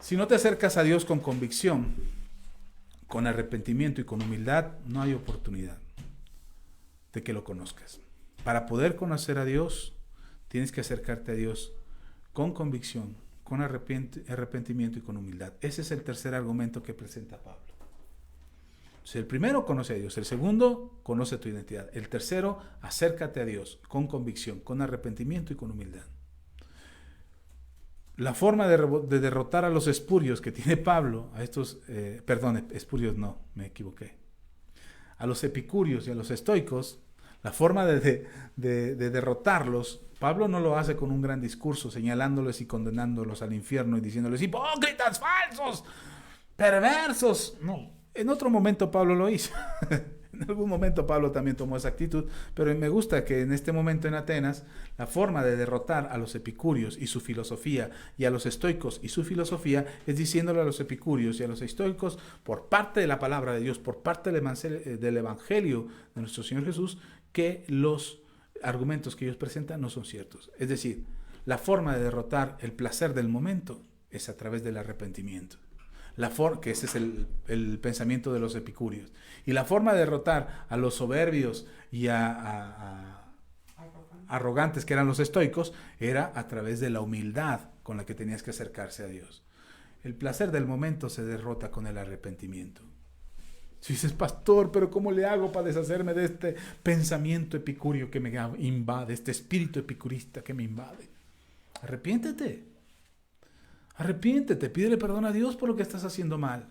Si no te acercas a Dios con convicción, con arrepentimiento y con humildad, no hay oportunidad de que lo conozcas. Para poder conocer a Dios, tienes que acercarte a Dios con convicción, con arrepentimiento y con humildad. Ese es el tercer argumento que presenta Pablo. El primero, conoce a Dios. El segundo, conoce tu identidad. El tercero, acércate a Dios con convicción, con arrepentimiento y con humildad. la forma de derrotar a los espurios que tiene Pablo, a estos, espurios no, me equivoqué, a los epicúreos y a los estoicos, la forma de derrotarlos, Pablo no lo hace con un gran discurso, señalándoles y condenándolos al infierno y diciéndoles, hipócritas, falsos, perversos. No, en otro momento Pablo lo hizo. En algún momento Pablo también tomó esa actitud, pero me gusta que en este momento en Atenas, la forma de derrotar a los epicúreos y su filosofía, y a los estoicos y su filosofía, es diciéndole a los epicúreos y a los estoicos, por parte de la palabra de Dios, por parte del evangelio de nuestro Señor Jesús, que los argumentos que ellos presentan no son ciertos. Es decir, la forma de derrotar el placer del momento es a través del arrepentimiento. Que ese es el pensamiento de los epicúreos. Y la forma de derrotar a los soberbios y arrogantes que eran los estoicos era a través de la humildad con la que tenías que acercarse a Dios. El placer del momento se derrota con el arrepentimiento. Si dices, pastor, pero ¿cómo le hago para deshacerme de este pensamiento epicúreo que me invade, este espíritu epicurista que me invade? Arrepiéntete. Arrepiéntete, pídele perdón a Dios por lo que estás haciendo mal.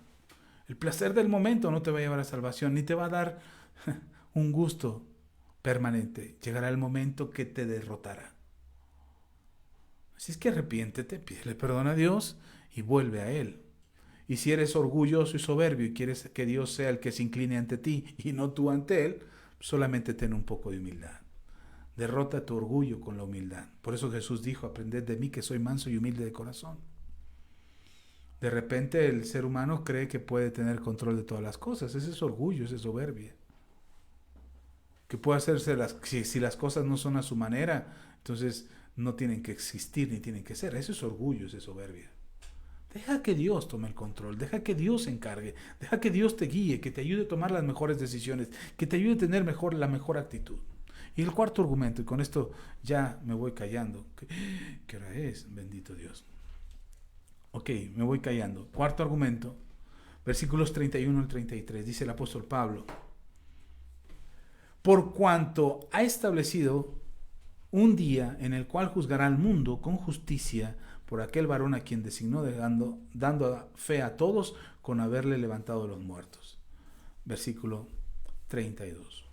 El placer del momento no te va a llevar a salvación, ni te va a dar un gusto permanente. Llegará el momento que te derrotará. Así es que arrepiéntete, pídele perdón a Dios y vuelve a Él. Y si eres orgulloso y soberbio y quieres que Dios sea el que se incline ante ti y no tú ante Él, solamente ten un poco de humildad. Derrota tu orgullo con la humildad. Por eso Jesús dijo, aprended de mí que soy manso y humilde de corazón. De repente el ser humano cree que puede tener control de todas las cosas. Ese es orgullo, esa es soberbia. Que puede hacerse si las cosas no son a su manera, entonces no tienen que existir ni tienen que ser. Eso es orgullo, esa es soberbia. Deja que Dios tome el control, deja que Dios se encargue, deja que Dios te guíe, que te ayude a tomar las mejores decisiones, que te ayude a tener la mejor actitud. Y el cuarto argumento, y con esto ya me voy callando. ¿Qué hora es? Bendito Dios. Ok, me voy callando. Cuarto argumento, versículos 31 al 33, dice el apóstol Pablo. Por cuanto ha establecido un día en el cual juzgará al mundo con justicia por aquel varón a quien designó dando fe a todos con haberle levantado de los muertos. Versículo 32.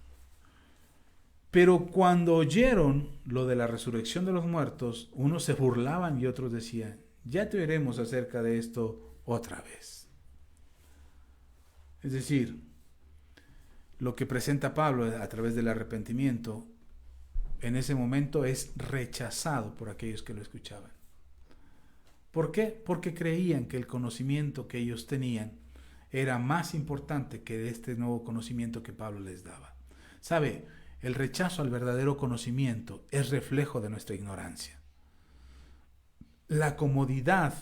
Pero cuando oyeron lo de la resurrección de los muertos, unos se burlaban y otros decían, ya te oiremos acerca de esto otra vez. Es decir, lo que presenta Pablo a través del arrepentimiento, en ese momento es rechazado por aquellos que lo escuchaban. ¿Por qué? Porque creían que el conocimiento que ellos tenían era más importante que este nuevo conocimiento que Pablo les daba. ¿Sabe? El rechazo al verdadero conocimiento es reflejo de nuestra ignorancia. La comodidad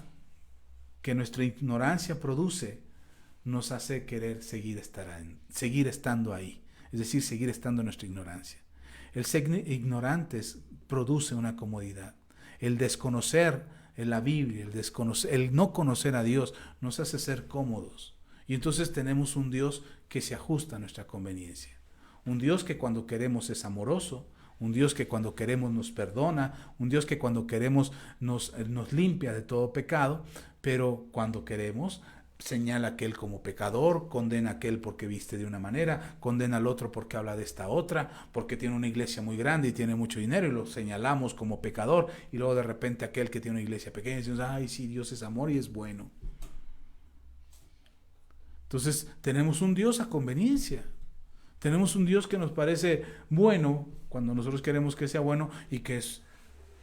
que nuestra ignorancia produce nos hace querer seguir estando ahí, es decir, seguir estando en nuestra ignorancia. El ser ignorantes produce una comodidad. El desconocer la Biblia, el no conocer a Dios nos hace ser cómodos. Y entonces tenemos un Dios que se ajusta a nuestra conveniencia. Un Dios que cuando queremos es amoroso, un Dios que cuando queremos nos perdona, un Dios que cuando queremos nos limpia de todo pecado, pero cuando queremos señala a aquel como pecador, condena a aquel porque viste de una manera, condena al otro porque habla de esta otra, porque tiene una iglesia muy grande y tiene mucho dinero y lo señalamos como pecador, y luego de repente aquel que tiene una iglesia pequeña decimos, ay sí, Dios es amor y es bueno. Entonces tenemos un Dios a conveniencia. Tenemos un Dios que nos parece bueno cuando nosotros queremos que sea bueno y que es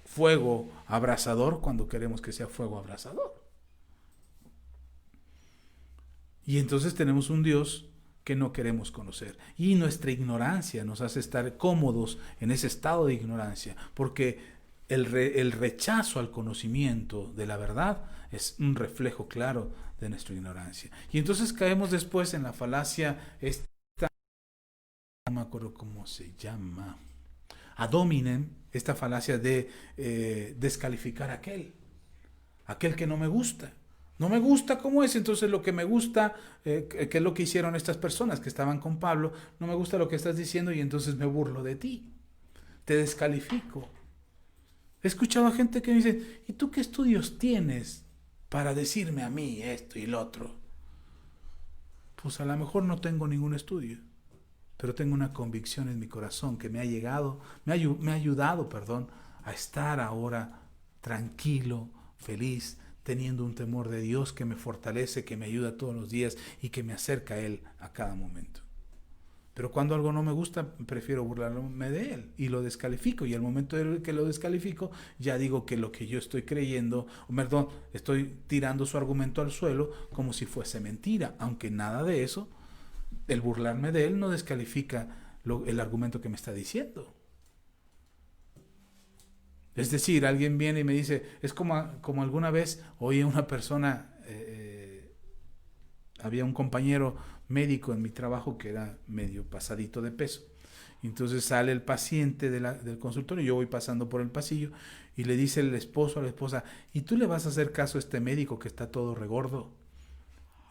fuego abrasador cuando queremos que sea fuego abrasador. Y entonces tenemos un Dios que no queremos conocer. Y nuestra ignorancia nos hace estar cómodos en ese estado de ignorancia, porque el rechazo al conocimiento de la verdad es un reflejo claro de nuestra ignorancia. Y entonces caemos después en la falacia no me acuerdo cómo se llama, ad hominem, esta falacia de descalificar a aquel que no me gusta. No me gusta cómo es, entonces lo que me gusta, que es lo que hicieron estas personas que estaban con Pablo, no me gusta lo que estás diciendo y entonces me burlo de ti, te descalifico. He escuchado a gente que me dice, ¿y tú qué estudios tienes para decirme a mí esto y lo otro? Pues a lo mejor no tengo ningún estudio, pero tengo una convicción en mi corazón que me ha llegado, me ha ayudado, a estar ahora tranquilo, feliz, teniendo un temor de Dios que me fortalece, que me ayuda todos los días y que me acerca a Él a cada momento. Pero cuando algo no me gusta, prefiero burlarme de él y lo descalifico. Y al momento de que lo descalifico, ya digo que lo que yo estoy creyendo, estoy tirando su argumento al suelo como si fuese mentira. Aunque nada de eso, el burlarme de él no descalifica el argumento que me está diciendo. Es decir, alguien viene y me dice, es como alguna vez oí a una persona, había un compañero médico en mi trabajo que era medio pasadito de peso. Entonces sale el paciente del consultorio, yo voy pasando por el pasillo y le dice el esposo a la esposa, ¿y tú le vas a hacer caso a este médico que está todo regordo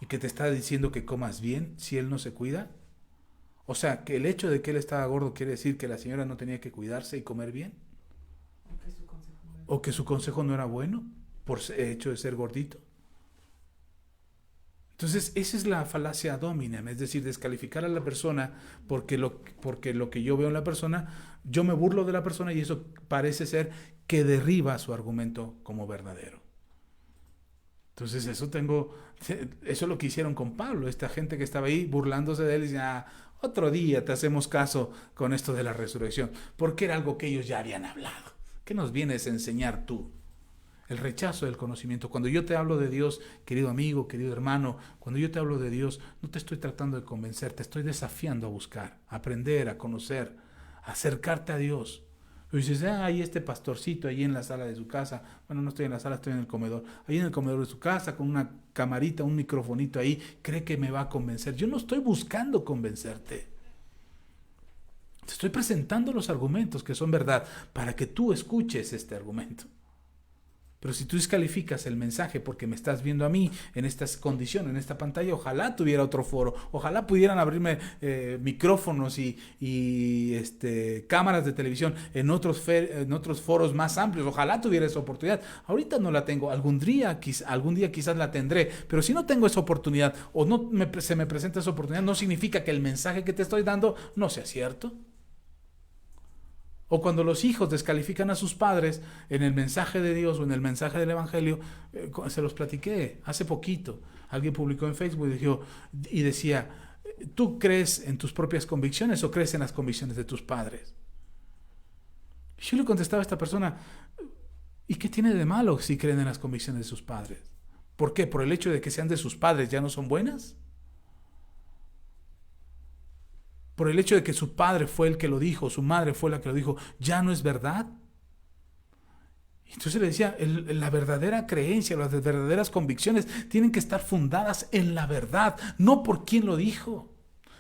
y que te está diciendo que comas bien si él no se cuida? O sea, que el hecho de que él estaba gordo quiere decir que la señora no tenía que cuidarse y comer bien. O que su consejo no era bueno por el hecho de ser gordito. Entonces, esa es la falacia ad hominem, es decir, descalificar a la persona porque lo que yo veo en la persona, yo me burlo de la persona y eso parece ser que derriba su argumento como verdadero. Entonces, eso es lo que hicieron con Pablo, esta gente que estaba ahí burlándose de él y decía, otro día te hacemos caso con esto de la resurrección, porque era algo que ellos ya habían hablado. ¿Qué nos vienes a enseñar tú? El rechazo del conocimiento. Cuando yo te hablo de Dios, querido amigo, querido hermano, cuando yo te hablo de Dios, no te estoy tratando de convencer, te estoy desafiando a buscar, a aprender, a conocer, a acercarte a Dios. Y dices, hay este pastorcito ahí en la sala de su casa. Bueno, no estoy en la sala, estoy en el comedor. Ahí en el comedor de su casa, con una camarita, un microfonito ahí, cree que me va a convencer. Yo no estoy buscando convencerte. Te estoy presentando los argumentos que son verdad para que tú escuches este argumento. Pero si tú descalificas el mensaje porque me estás viendo a mí en esta condición, en esta pantalla, ojalá tuviera otro foro, ojalá pudieran abrirme micrófonos y cámaras de televisión en otros foros más amplios, ojalá tuviera esa oportunidad. Ahorita no la tengo, algún día quizás la tendré, pero si no tengo esa oportunidad o se me presenta esa oportunidad, no significa que el mensaje que te estoy dando no sea cierto. O cuando los hijos descalifican a sus padres en el mensaje de Dios o en el mensaje del Evangelio, se los platiqué hace poquito. Alguien publicó en Facebook y decía, ¿tú crees en tus propias convicciones o crees en las convicciones de tus padres? Y yo le contestaba a esta persona, ¿y qué tiene de malo si creen en las convicciones de sus padres? ¿Por qué? ¿Por el hecho de que sean de sus padres ya no son buenas? ¿Por el hecho de que su padre fue el que lo dijo, su madre fue la que lo dijo, ya no es verdad? Entonces le decía, la verdadera creencia, las verdaderas convicciones tienen que estar fundadas en la verdad, no por quién lo dijo.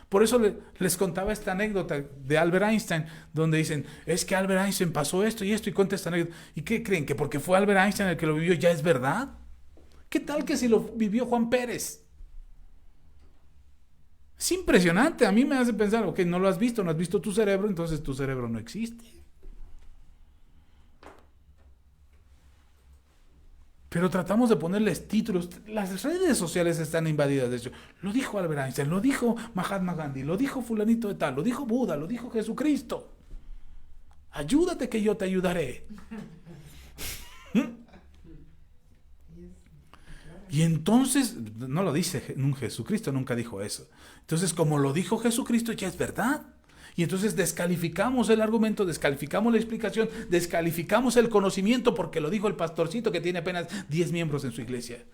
Por eso les contaba esta anécdota de Albert Einstein, donde dicen, es que Albert Einstein pasó esto y cuenta esta anécdota. ¿Y qué creen? ¿Que porque fue Albert Einstein el que lo vivió ya es verdad? ¿Qué tal que si lo vivió Juan Pérez? Es impresionante, a mí me hace pensar, ok, no lo has visto tu cerebro, entonces tu cerebro no existe. Pero tratamos de ponerles títulos, las redes sociales están invadidas de eso. Lo dijo Albert Einstein, lo dijo Mahatma Gandhi, lo dijo fulanito de tal, lo dijo Buda, lo dijo Jesucristo. Ayúdate que yo te ayudaré. Y entonces, no lo dice Jesucristo, nunca dijo eso. Entonces, como lo dijo Jesucristo, ya es verdad. Y entonces descalificamos el argumento, descalificamos la explicación, descalificamos el conocimiento porque lo dijo el pastorcito que tiene apenas 10 miembros en su iglesia.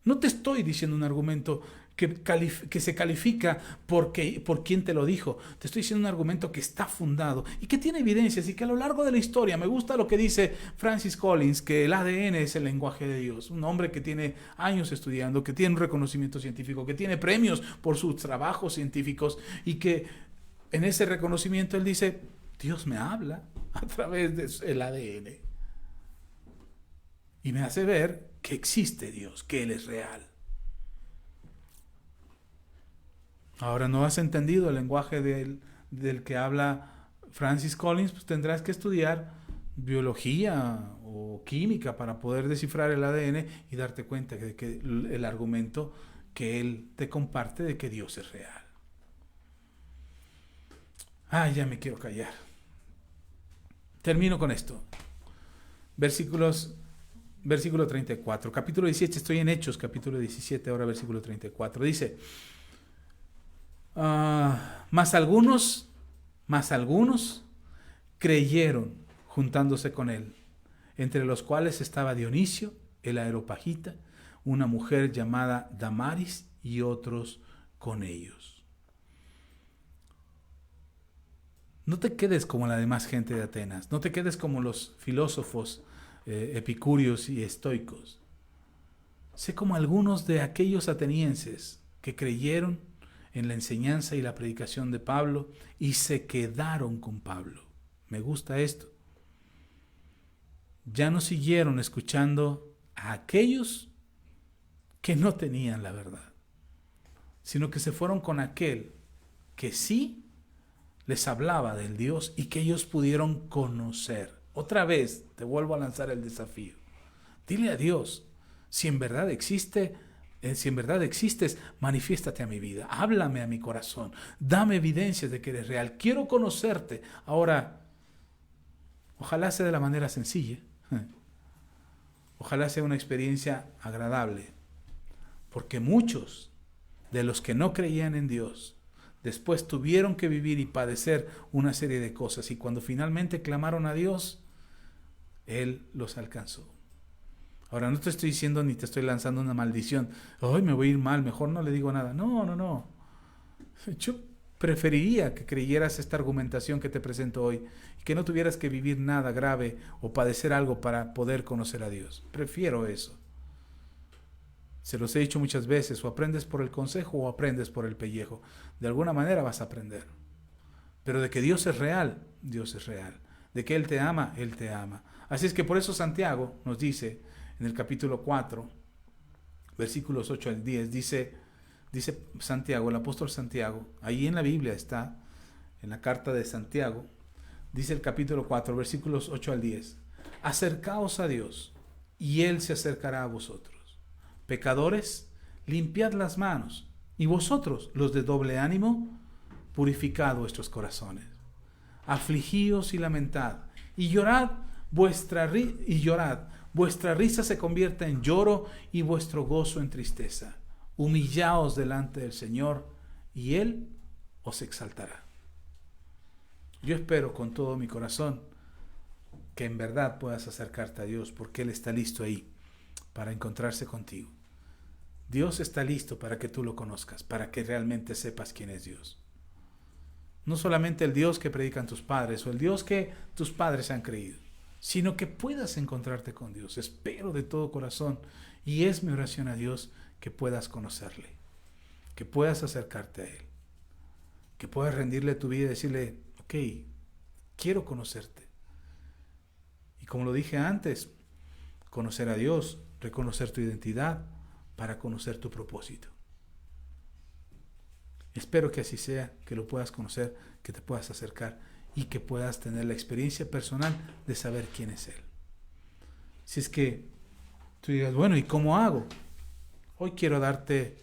No te estoy diciendo un argumento que se califica por quién te lo dijo. Te estoy diciendo un argumento que está fundado y que tiene evidencias y que a lo largo de la historia, me gusta lo que dice Francis Collins, que el ADN es el lenguaje de Dios. Un hombre que tiene años estudiando, que tiene un reconocimiento científico, que tiene premios por sus trabajos científicos y que en ese reconocimiento él dice, Dios me habla a través del ADN. Y me hace ver que existe Dios, que Él es real. Ahora, ¿no has entendido el lenguaje del que habla Francis Collins? Pues tendrás que estudiar biología o química para poder descifrar el ADN y darte cuenta de que el argumento que él te comparte de que Dios es real. Ya me quiero callar. Termino con esto. Versículo 34, capítulo 17, estoy en Hechos, capítulo 17, ahora versículo 34, dice, más algunos creyeron juntándose con él, entre los cuales estaba Dionisio, el Areopagita, una mujer llamada Damaris y otros con ellos. No te quedes como la demás gente de Atenas, no te quedes como los filósofos epicúreos y estoicos. Sé como algunos de aquellos atenienses que creyeron en la enseñanza y la predicación de Pablo y se quedaron con Pablo. Me gusta esto. Ya no siguieron escuchando a aquellos que no tenían la verdad, sino que se fueron con aquel que sí les hablaba del Dios y que ellos pudieron conocer. Otra vez te vuelvo a lanzar el desafío. Dile a Dios, si en verdad existes, manifiéstate a mi vida, háblame a mi corazón, dame evidencias de que eres real, quiero conocerte. Ahora, ojalá sea de la manera sencilla, ojalá sea una experiencia agradable, porque muchos de los que no creían en Dios después tuvieron que vivir y padecer una serie de cosas, y cuando finalmente clamaron a Dios, Él los alcanzó. Ahora, no te estoy diciendo ni te estoy lanzando una maldición. Ay, me voy a ir mal, mejor no le digo nada. No. Yo preferiría que creyeras esta argumentación que te presento hoy y que no tuvieras que vivir nada grave o padecer algo para poder conocer a Dios. Prefiero eso. Se los he dicho muchas veces, o aprendes por el consejo o aprendes por el pellejo. De alguna manera vas a aprender. Pero de que Dios es real, Dios es real. De que Él te ama, Él te ama. Así es que por eso Santiago nos dice en el capítulo 4, versículos 8 al 10, dice Santiago, el apóstol Santiago, ahí en la Biblia está, en la carta de Santiago, dice el capítulo 4, versículos 8 al 10, acercaos a Dios y Él se acercará a vosotros. Pecadores, limpiad las manos, y vosotros, los de doble ánimo, purificad vuestros corazones. Afligíos y lamentad, y llorad, vuestra risa se convierta en lloro y vuestro gozo en tristeza. Humillaos delante del Señor, y Él os exaltará. Yo espero con todo mi corazón que en verdad puedas acercarte a Dios, porque Él está listo ahí para encontrarse contigo. Dios está listo para que tú lo conozcas, para que realmente sepas quién es Dios. No solamente el Dios que predican tus padres o el Dios que tus padres han creído, sino que puedas encontrarte con Dios. Espero de todo corazón, y es mi oración a Dios, que puedas conocerle, que puedas acercarte a Él, que puedas rendirle tu vida y decirle, ok, quiero conocerte. Y como lo dije antes, conocer a Dios, reconocer tu identidad para conocer tu propósito. Espero que así sea, que lo puedas conocer, que te puedas acercar y que puedas tener la experiencia personal de saber quién es Él. Si es que tú digas, bueno, ¿y cómo hago? Hoy quiero darte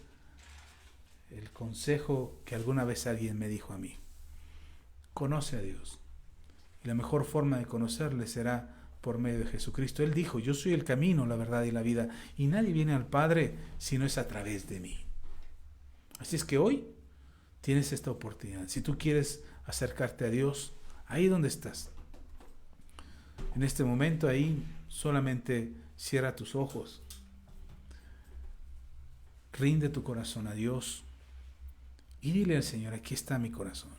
el consejo que alguna vez alguien me dijo a mí. Conoce a Dios. Y la mejor forma de conocerle será por medio de Jesucristo. Él dijo, yo soy el camino, la verdad y la vida, y nadie viene al Padre si no es a través de mí. Así es que hoy tienes esta oportunidad. Si tú quieres acercarte a Dios, ahí donde estás, en este momento, ahí solamente cierra tus ojos, rinde tu corazón a Dios y dile al Señor, aquí está mi corazón.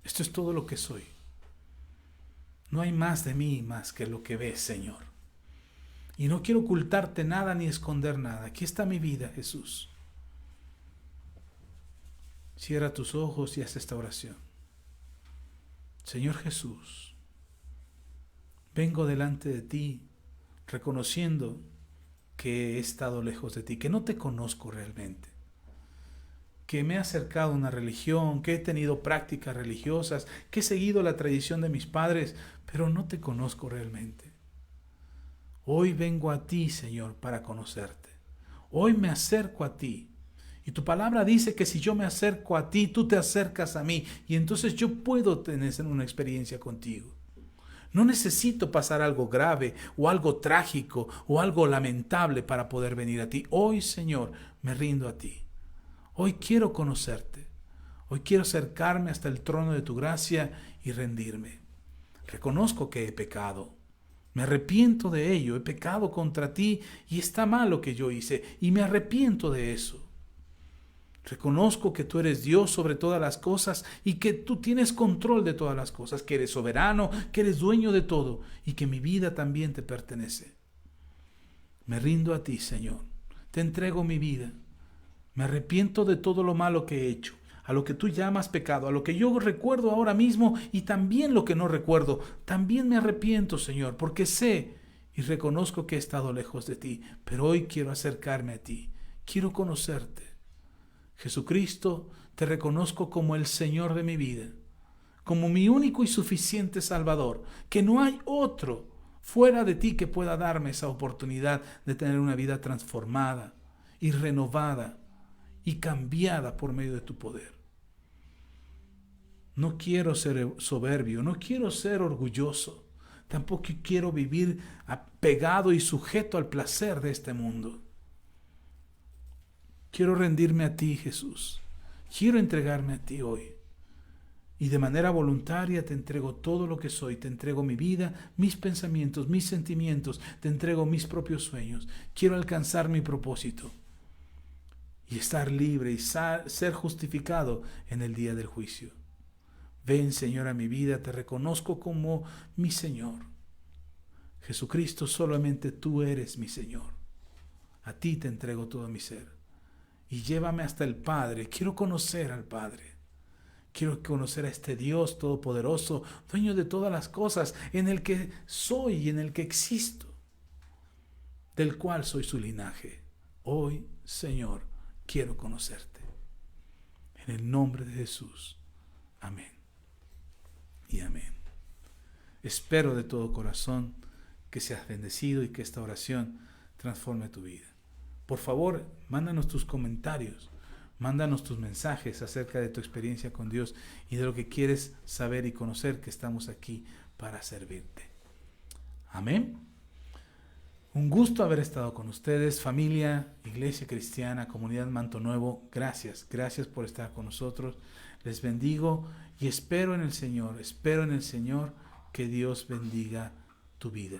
Esto es todo lo que soy. No hay más de mí más que lo que ves, Señor. Y no quiero ocultarte nada ni esconder nada. Aquí está mi vida, Jesús. Cierra tus ojos y haz esta oración. Señor Jesús, vengo delante de ti reconociendo que he estado lejos de ti, que no te conozco realmente, que me he acercado a una religión, que he tenido prácticas religiosas, que he seguido la tradición de mis padres, pero no te conozco realmente. Hoy vengo a ti, Señor, para conocerte. Hoy me acerco a ti. Y tu palabra dice que si yo me acerco a ti, tú te acercas a mí. Y entonces yo puedo tener una experiencia contigo. No necesito pasar algo grave o algo trágico o algo lamentable para poder venir a ti. Hoy, Señor, me rindo a ti. Hoy quiero conocerte. Hoy quiero acercarme hasta el trono de tu gracia y rendirme. Reconozco que he pecado. Me arrepiento de ello. He pecado contra ti y está mal lo que yo hice. Y me arrepiento de eso. Reconozco que tú eres Dios sobre todas las cosas y que tú tienes control de todas las cosas, que eres soberano, que eres dueño de todo y que mi vida también te pertenece. Me rindo a ti, Señor. Te entrego mi vida. Me arrepiento de todo lo malo que he hecho, a lo que tú llamas pecado, a lo que yo recuerdo ahora mismo y también lo que no recuerdo. También me arrepiento, Señor, porque sé y reconozco que he estado lejos de ti, pero hoy quiero acercarme a ti. Quiero conocerte. Jesucristo, te reconozco como el Señor de mi vida, como mi único y suficiente Salvador, que no hay otro fuera de ti que pueda darme esa oportunidad de tener una vida transformada y renovada y cambiada por medio de tu poder. No quiero ser soberbio, no quiero ser orgulloso, tampoco quiero vivir apegado y sujeto al placer de este mundo. Quiero rendirme a ti, Jesús. Quiero entregarme a ti hoy. Y de manera voluntaria te entrego todo lo que soy. Te entrego mi vida, mis pensamientos, mis sentimientos. Te entrego mis propios sueños. Quiero alcanzar mi propósito y estar libre y ser justificado en el día del juicio. Ven, Señor, a mi vida. Te reconozco como mi Señor. Jesucristo, solamente tú eres mi Señor. A ti te entrego todo mi ser. Y llévame hasta el Padre. Quiero conocer al Padre. Quiero conocer a este Dios todopoderoso, dueño de todas las cosas, en el que soy y en el que existo, del cual soy su linaje. Hoy, Señor, quiero conocerte. En el nombre de Jesús. Amén. Y amén. Espero de todo corazón que seas bendecido y que esta oración transforme tu vida. Por favor, mándanos tus comentarios, mándanos tus mensajes acerca de tu experiencia con Dios y de lo que quieres saber y conocer, que estamos aquí para servirte. Amén. Un gusto haber estado con ustedes, familia, Iglesia Cristiana, Comunidad Manto Nuevo. Gracias por estar con nosotros. Les bendigo y espero en el Señor que Dios bendiga tu vida.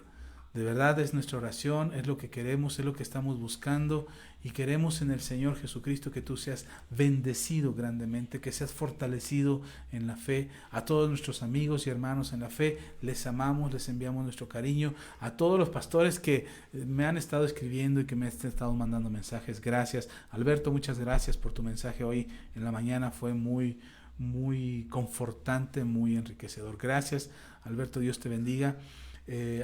De verdad es nuestra oración, es lo que queremos, es lo que estamos buscando y queremos en el Señor Jesucristo que tú seas bendecido grandemente, que seas fortalecido en la fe. A todos nuestros amigos y hermanos en la fe, les amamos, les enviamos nuestro cariño. A todos los pastores que me han estado escribiendo y que me han estado mandando mensajes, gracias. Alberto, muchas gracias por tu mensaje hoy en la mañana, fue muy confortante, muy enriquecedor. Gracias, Alberto, Dios te bendiga.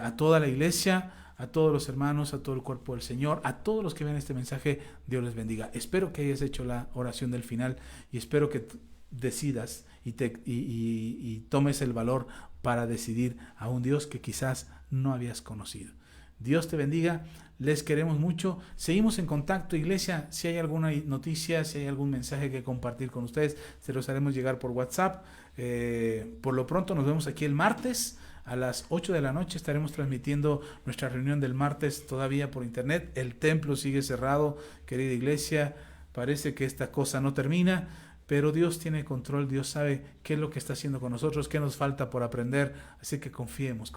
A toda la iglesia, a todos los hermanos, a todo el cuerpo del Señor, a todos los que ven este mensaje, Dios les bendiga. Espero que hayas hecho la oración del final y espero que decidas y tomes el valor para decidir a un Dios que quizás no habías conocido. Dios te bendiga, les queremos mucho, seguimos en contacto, iglesia. Si hay alguna noticia, si hay algún mensaje que compartir con ustedes, se los haremos llegar por WhatsApp. Por lo pronto nos vemos aquí el martes a las 8 de la noche. Estaremos transmitiendo nuestra reunión del martes todavía por internet. El templo sigue cerrado, querida iglesia, parece que esta cosa no termina, pero Dios tiene control, Dios sabe qué es lo que está haciendo con nosotros, qué nos falta por aprender, así que confiemos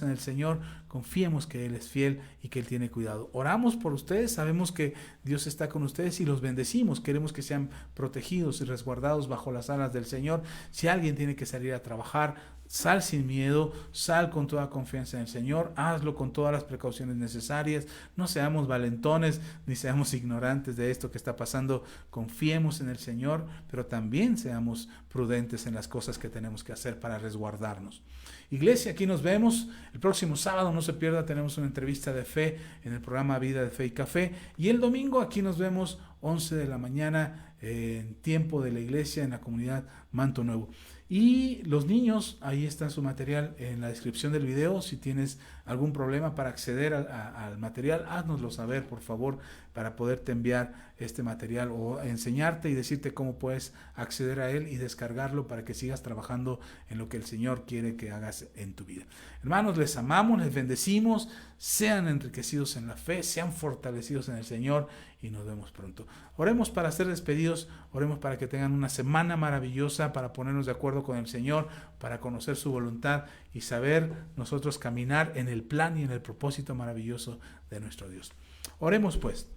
en el Señor, confiemos que Él es fiel y que Él tiene cuidado. Oramos por ustedes, sabemos que Dios está con ustedes y los bendecimos, queremos que sean protegidos y resguardados bajo las alas del Señor. Si alguien tiene que salir a trabajar, sal sin miedo, sal con toda confianza en el Señor, hazlo con todas las precauciones necesarias, no seamos valentones ni seamos ignorantes de esto que está pasando, confiemos en el Señor, pero también seamos prudentes en las cosas que tenemos que hacer para resguardarnos. Iglesia, aquí nos vemos el próximo sábado, no se pierda, tenemos una entrevista de fe en el programa Vida de Fe y Café, y el domingo aquí nos vemos 11 de la mañana, en tiempo de la iglesia en la comunidad Manto Nuevo. Y los niños, ahí está su material en la descripción del video. Si tienes algún problema para acceder al material, háznoslo saber, por favor, para poderte enviar este material o enseñarte y decirte cómo puedes acceder a él y descargarlo para que sigas trabajando en lo que el Señor quiere que hagas en tu vida. Hermanos, les amamos, les bendecimos, sean enriquecidos en la fe, sean fortalecidos en el Señor y nos vemos pronto. Oremos para ser despedidos, oremos para que tengan una semana maravillosa, para ponernos de acuerdo con el Señor, para conocer su voluntad y saber nosotros caminar en el plan y en el propósito maravilloso de nuestro Dios. Oremos pues.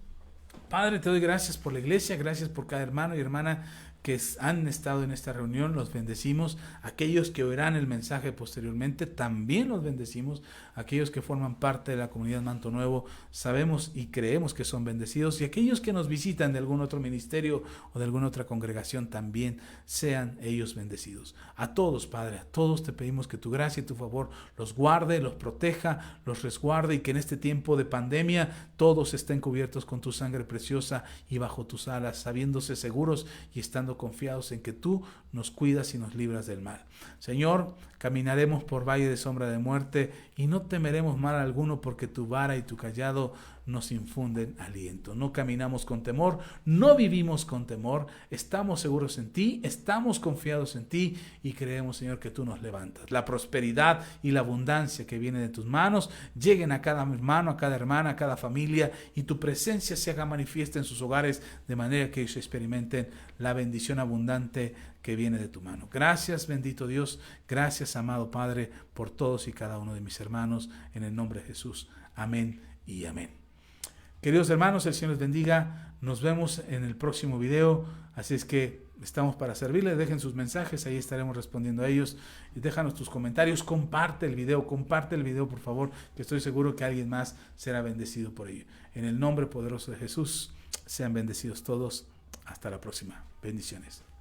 Padre, te doy gracias por la iglesia, gracias por cada hermano y hermana que han estado en esta reunión, los bendecimos. Aquellos que oirán el mensaje posteriormente, también los bendecimos. Aquellos que forman parte de la comunidad Manto Nuevo, sabemos y creemos que son bendecidos. Y aquellos que nos visitan de algún otro ministerio o de alguna otra congregación, también sean ellos bendecidos. A todos, Padre, a todos te pedimos que tu gracia y tu favor los guarde, los proteja, los resguarde, y que en este tiempo de pandemia todos estén cubiertos con tu sangre preciosa y bajo tus alas, sabiéndose seguros y estando confiados en que tú nos cuidas y nos libras del mal. Señor, caminaremos por valle de sombra de muerte y no temeremos mal alguno, porque tu vara y tu cayado nos infunden aliento. No caminamos con temor, no vivimos con temor, estamos seguros en ti, estamos confiados en ti y creemos, Señor, que tú nos levantas. La prosperidad y la abundancia que viene de tus manos lleguen a cada hermano, a cada hermana, a cada familia, y tu presencia se haga manifiesta en sus hogares, de manera que ellos experimenten la bendición abundante que viene de tu mano. Gracias, bendito Dios, gracias, amado Padre, por todos y cada uno de mis hermanos, en el nombre de Jesús. Amén y amén. Queridos hermanos, el Señor les bendiga. Nos vemos en el próximo video. Así es que estamos para servirles. Dejen sus mensajes, ahí estaremos respondiendo a ellos. Y déjanos tus comentarios. Comparte el video, por favor, que estoy seguro que alguien más será bendecido por ello. En el nombre poderoso de Jesús, sean bendecidos todos. Hasta la próxima. Bendiciones.